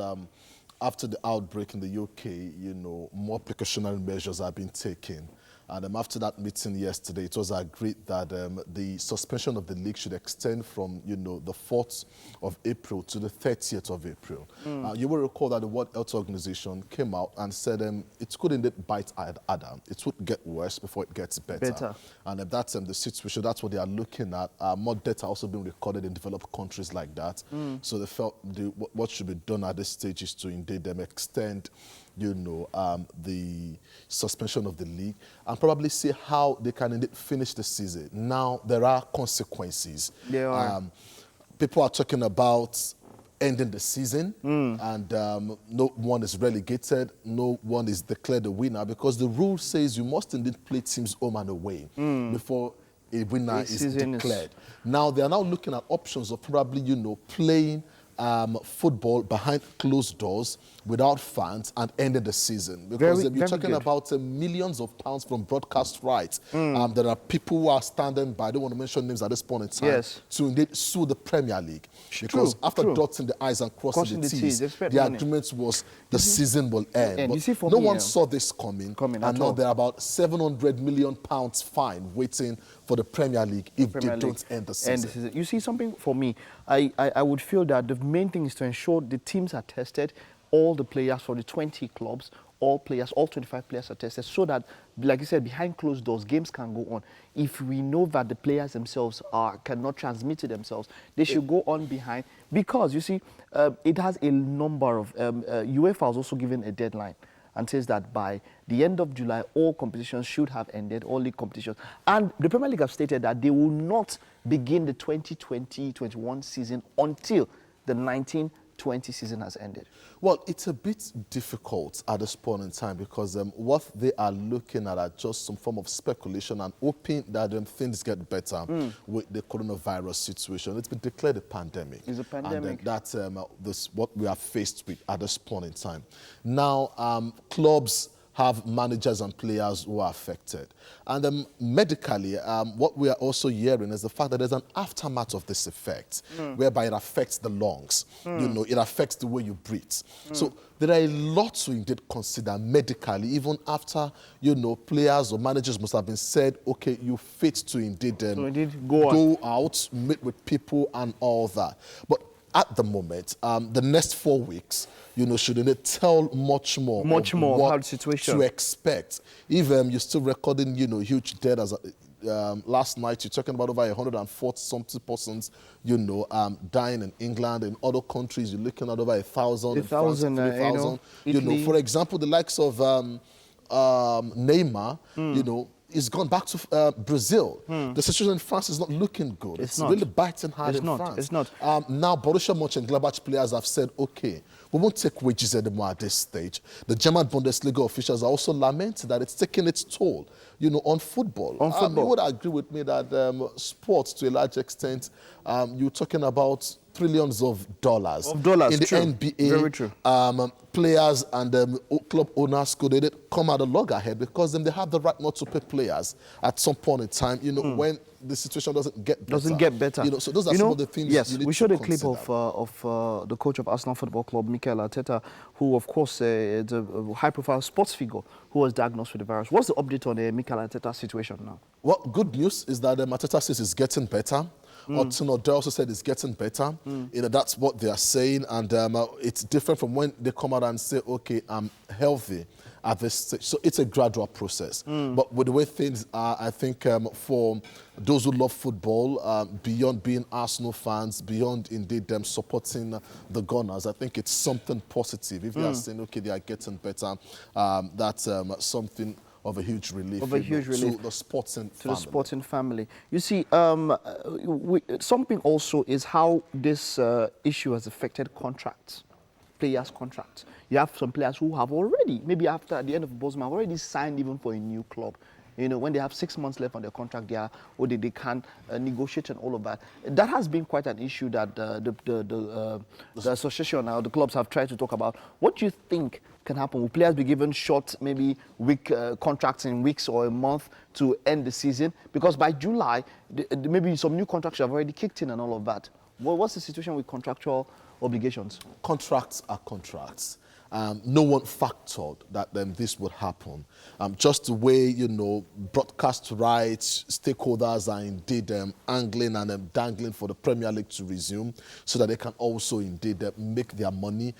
after the outbreak in the UK, you know, more precautionary measures have been taken. And after that meeting yesterday, it was agreed that the suspension of the league should extend from, you know, the 4th of April to the 30th of April. You will recall that the World Health Organization came out and said it could indeed bite Adam. It would get worse before it gets better. And if that's the situation, that's what they are looking at. More data also being recorded in developed countries like that. So they felt what should be done at this stage is to indeed extend, you know, the suspension of the league and probably see how they can indeed finish the season. Now, there are consequences. There are. People are talking about ending the season and no one is relegated, no one is declared a winner because the rule says you must indeed play teams home and away before a winner is declared. Now, they are now looking at options of probably, you know, playing football behind closed doors without fans and ended the season. Because you're talking about millions of pounds from broadcast rights. There are people who are standing by, I don't want to mention names at this point in time, to indeed sue the Premier League. Because after dotting the I's and crossing the T's, the agreement was the season will end. But no one saw this coming and now there are about £700 million fine waiting for the Premier League if they don't end the season. You see, something for me, I would feel that the main thing is to ensure the teams are tested, all the players for the 20 clubs, all 25 players are tested, so that, like you said, behind closed doors, games can go on. If we know that the players themselves cannot transmit it themselves, they should go on behind, because, you see, it has a number of, UEFA has also given a deadline and says that by the end of July, all competitions should have ended, all league competitions. And the Premier League have stated that they will not begin the 2020-21 season until the 19-20 season has ended. Well, it's a bit difficult at this point in time because what they are looking at are just some form of speculation and hoping that things get better with the coronavirus situation. It's been declared a pandemic. It's a pandemic. And that's what we are faced with at this point in time. Now, clubs have managers and players who are affected. And medically, what we are also hearing is the fact that there's an aftermath of this effect, whereby it affects the lungs. You know, it affects the way you breathe. So there are a lot to indeed consider medically, even after, you know, players or managers must have been said, okay, you fit to indeed, go out, meet with people and all that. But at the moment, the next 4 weeks, you know, should it tell much more how the situation to expect. If you're still recording, you know, huge death as last night, you're talking about over 140-something persons, you know, dying in England. In other countries, you're looking at over 1,000, 3,000. You know, for example, the likes of Neymar, you know, is gone back to Brazil. The situation in France is not looking good. It's really biting hard in France. It's not. Now, Borussia Mönchengladbach players have said, okay, we won't take wages anymore at this stage. The German Bundesliga officials are also lamenting that it's taking its toll, you know, on football. You would agree with me that sports, to a large extent, you're talking about trillions of dollars. In the NBA, very true. Players and club owners could come out a loggerhead because they have the right not to pay players at some point in time, you know, when the situation doesn't get better. You know, so those are some of the things you need we showed to a clip of the coach of Arsenal Football Club, Mikel Arteta, who, of course, is a high-profile sports figure who was diagnosed with the virus. What's the update on the Mikel Arteta situation now? Well, good news is that Arteta says it's getting better. Otunode also said it's getting better. You know, that's what they are saying, and it's different from when they come out and say, okay, I'm healthy at this stage. So it's a gradual process. But with the way things are, I think for those who love football, beyond being Arsenal fans, beyond indeed them supporting the Gunners, I think it's something positive. If they are saying, okay, they are getting better, that's something of a huge relief, to the sporting family. You see, something also is how this issue has affected contracts, players' contracts. You have some players who have already, maybe after the end of Bosman, have already signed even for a new club. You know, when they have 6 months left on their contract, they can negotiate and all of that. That has been quite an issue that the association now, the clubs have tried to talk about. What do you think can happen? Will players be given short, maybe week contracts in weeks or a month to end the season? Because by July, maybe some new contracts have already kicked in and all of that. Well, what's the situation with contractual obligations? Contracts are contracts. No one factored that this would happen. Just the way, you know, broadcast rights, stakeholders are indeed angling and dangling for the Premier League to resume so that they can also indeed make their money.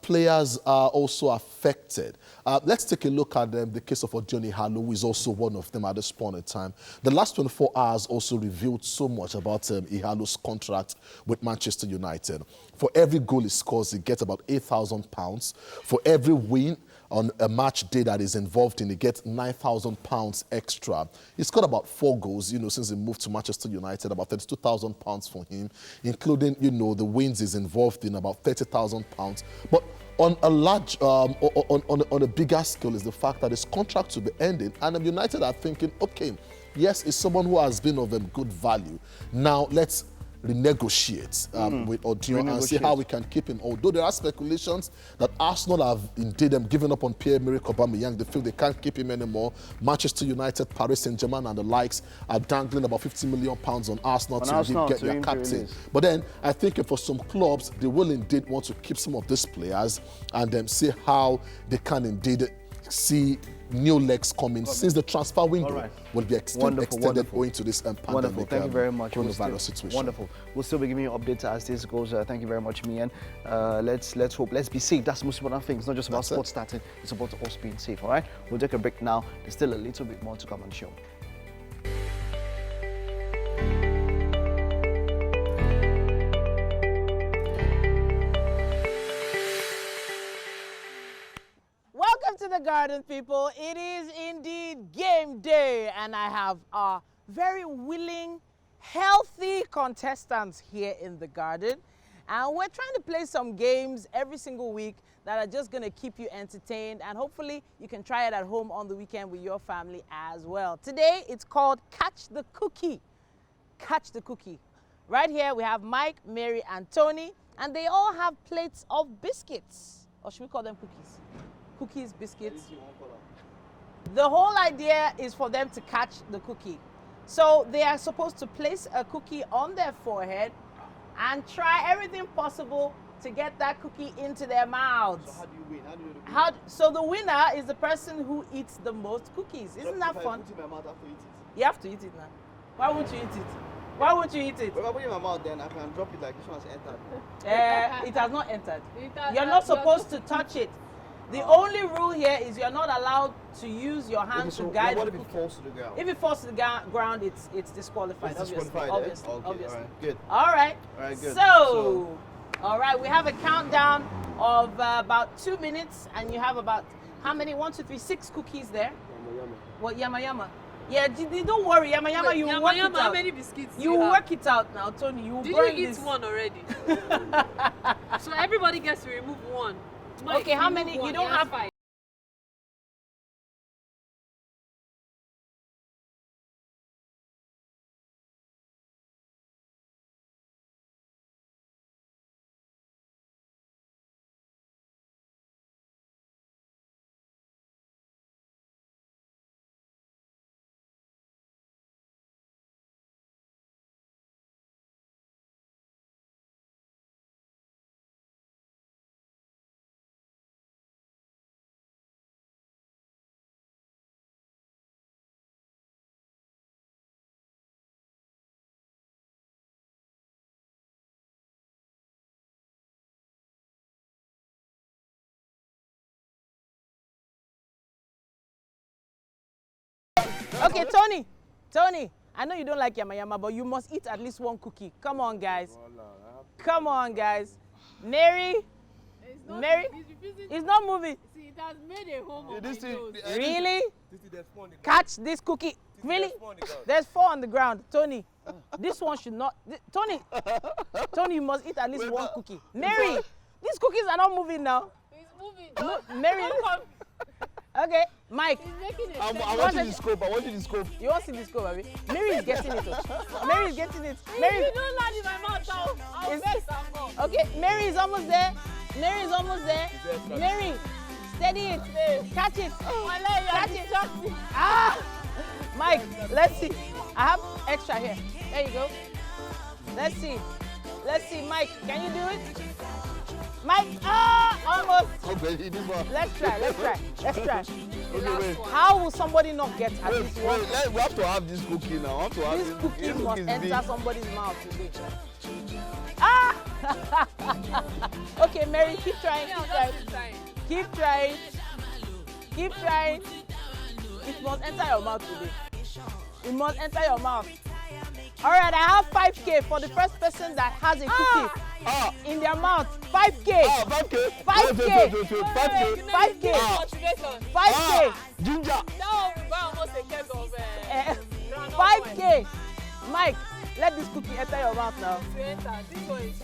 Players are also affected. Let's take a look at the case of Odion Ighalo, who is also one of them at this point in time. The last 24 hours also revealed so much about Ighalo's contract with Manchester United. For every goal he scores, he gets about £8,000. For every win on a match day that is involved in, he gets £9,000 extra. He scored about 4 goals, you know, since he moved to Manchester United, about £32,000 for him, including, you know, the wins he's involved in, about £30,000. But on a large, on a bigger scale is the fact that his contract will be ending, and United are thinking, okay, yes, it's someone who has been of good value. Now let's renegotiate with Odion and see how we can keep him. Although there are speculations that Arsenal have indeed given up on Pierre-Emerick Aubameyang. They feel they can't keep him anymore. Manchester United, Paris Saint-Germain and the likes are dangling about £50 million on Arsenal to get their captain. But then I think for some clubs, they will indeed want to keep some of these players and see how they can indeed see new legs coming since the transfer window will be extended owing to this pandemic. Thank you very much. Coronavirus situation. Wonderful. We'll still be giving you updates as this goes. Thank you very much, Mian. Let's hope. Let's be safe. That's the most important thing. It's not just about sports starting. It's about us being safe. All right. We'll take a break now. There's still a little bit more to come on the show. Welcome to the garden, people. It is indeed game day, and I have our very willing, healthy contestants here in the garden. And we're trying to play some games every single week that are just going to keep you entertained, and hopefully you can try it at home on the weekend with your family as well. Today, it's called Catch the Cookie. Catch the Cookie. Right here, we have Mike, Mary, and Tony, and they all have plates of biscuits. Or should we call them cookies? Cookies, biscuits. The whole idea is for them to catch the cookie. So they are supposed to place a cookie on their forehead and try everything possible to get that cookie into their mouths. So how do you win? How do you win? So the winner is the person who eats the most cookies. Isn't that fun? If I put it in my mouth, I have to eat it. You have to eat it now. Why won't you eat it? Why won't you eat it? If I put it in my mouth, then I can drop it like this one's entered. It has not entered. You're not supposed to touch it. The only rule here is you're not allowed to use your hand to guide the cookie. What if it falls to the ground? If it falls to the ground, it's disqualified. It's disqualified, obviously. Okay, obviously. all right, good. All right. All right, good. So, all right, we have a countdown of about 2 minutes, and you have about how many? 1, 2, 3, 6 cookies there. What yama yama? Yeah, don't worry, yama yama. You work it out. How many biscuits? You work it out now, Tony. You Did you eat one already? So everybody gets to remove one. Mike, okay, how many? You don't have 5. Okay, Tony, I know you don't like yama yama, but you must eat at least 1 cookie. Come on, guys. Come on, guys. Mary? It's not moving. See, it has made a home of my nose. Really? Catch this cookie. Really? There's 4 on the ground. Tony, this one should not. Tony, you must eat at least 1 cookie. Mary, these cookies are not moving now. It's moving. No, Mary. Okay, Mike. I want you to scope. I want you to scope. You want to see the scope, Abby? Mary is getting it. Mary is getting it. Mary, if you don't land in my mouth, I'll vex and go. Okay, Mary is almost there. Mary is almost there. Mary, steady it. Catch it. Catch it. Ah! Mike, let's see. I have extra here. There you go. Let's see. Mike, can you do it? Mike, almost. Okay, Let's try. Okay, How will somebody not get at this one? We have to have this cookie now. This cookie must enter somebody's mouth today. Okay, Mary, keep trying. Keep trying. It must enter your mouth today. It must enter your mouth. All right, I have 5K for the first person that has a cookie in their mouth. 5K. 5K. Ginger. Now we buy almost a keg of 5K. Mike, let this cookie enter your mouth now. This one is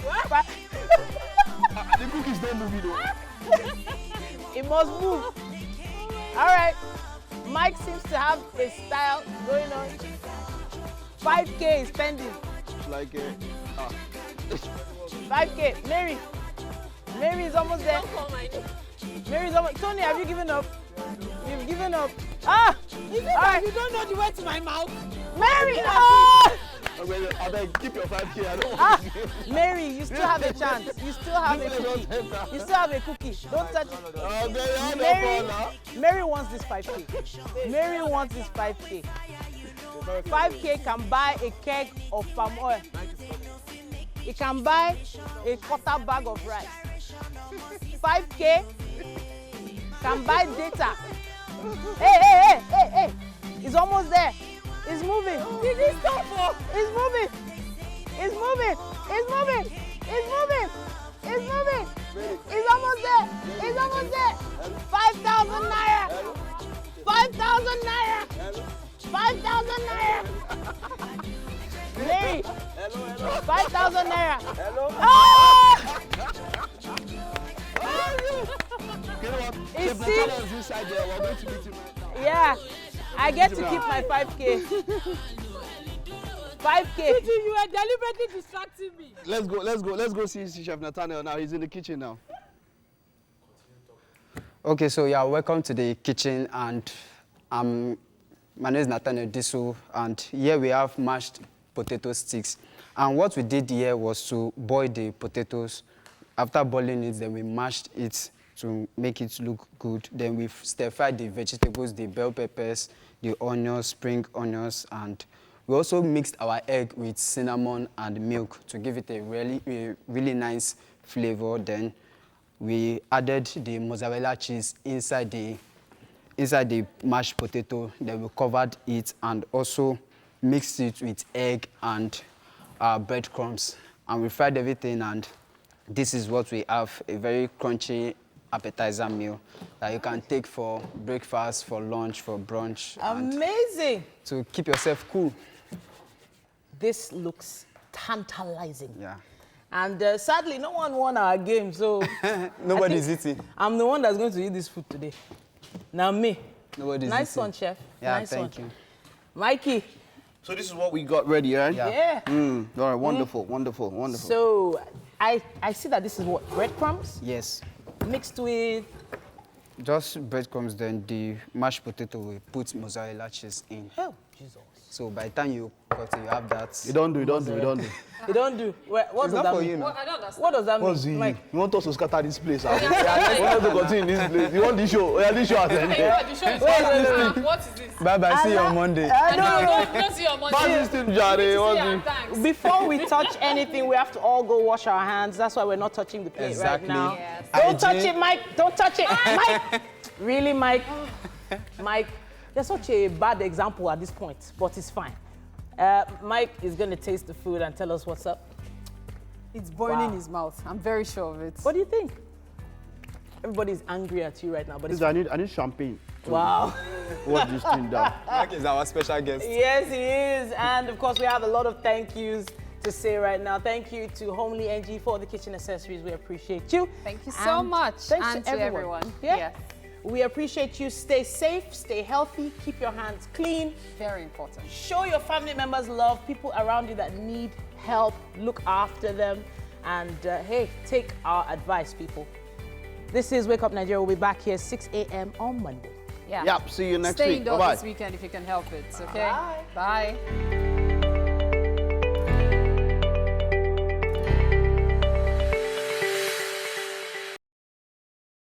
The cookie's not moving though. It must move. All right. Mike seems to have a style going on. 5K is pending. Like 5K. Mary. Mary is almost there. Mary is almost. Tony, have you given up? You've given up. Ah! Is it that you don't know the way to my mouth? Mary! Ah! I beg, keep your 5K. I don't Ah! Mary, you still have a chance. You still have a cookie. You still have a cookie. Don't touch it. Mary wants this 5K. Mary wants this 5K. 5K can buy a keg of palm oil. It can buy a quarter bag of rice. 5K can buy data. Hey. It's almost there. It's moving. Did it stop? It's moving. It's moving. It's moving. It's moving. It's moving. It's almost there. It's almost there. 5,000 naira. 5,000 naira. 5,000 naira. Mary. 5,000 naira. Hello. Ah! It's still inside there. We're going to meet him. Yeah, I get to keep my 5K. 5K. You are deliberately distracting me. Let's go see Chef Nathaniel now. He's in the kitchen now. Okay, so yeah, welcome to the kitchen, and my name is Nathaniel Disu, and here we have mashed potato sticks. And what we did here was to boil the potatoes. After boiling it, then we mashed it to make it look good. Then we stir-fried the vegetables, the bell peppers, the onions, spring onions, and we also mixed our egg with cinnamon and milk to give it a really nice flavor. Then we added the mozzarella cheese inside the mashed potato. Then we covered it and also mixed it with egg and breadcrumbs. And we fried everything, and this is what we have, a very crunchy appetizer meal that you can take for breakfast, for lunch, for brunch. Amazing. To keep yourself cool. This looks tantalizing. Yeah. And sadly, no one won our game, so... Nobody's eating. I'm the one that's going to eat this food today. Now me. Nobody's nice eating. one, chef. Yeah, nice thank one. you. Mikey. So this is what we got ready, right? Yeah. All right, wonderful, wonderful, wonderful. So I see that this is what, breadcrumbs? Yes. Mixed with? Just breadcrumbs, then the mashed potato, we put mozzarella cheese in. Oh, Jesus. So by the time you cut it, you have that. You don't do. You don't do. What It's does not that for mean? you now. I don't understand. What does that What's mean, he? Mike? You want us to scatter this place? I want us to continue in this place. You want this show? Yeah, this show has ended. The show is what is this? Bye-bye, see you on Monday. Don't see you on Monday. Pass this thing, Jare. Thanks. Before we touch anything, we have to all go wash our hands. That's why we're not touching the plate Exactly. right now. Yes. Don't touch it, Mike. Don't touch it. Mike. Really, Mike? Mike, you're such a bad example at this point, but it's fine. Mike is going to taste the food and tell us what's up. It's burning his mouth. I'm very sure of it. What do you think? Everybody's angry at you right now, but it's I need champagne. Wow. What this thing down? Mike is our special guest. Yes, he is. And of course, we have a lot of thank yous to say right now. Thank you to Homely NG for the kitchen accessories. We appreciate you. Thank you so much. Thanks and to everyone. Yeah. Yes. We appreciate you. Stay safe, stay healthy, keep your hands clean. Very important. Show your family members love, people around you that need help, look after them. And hey, take our advice, people. This is Wake Up Nigeria. We'll be back here 6 a.m. on Monday. Yeah. Yep, see you next Stay week. indoors Bye-bye. this weekend if you can help it, okay? Bye. Bye.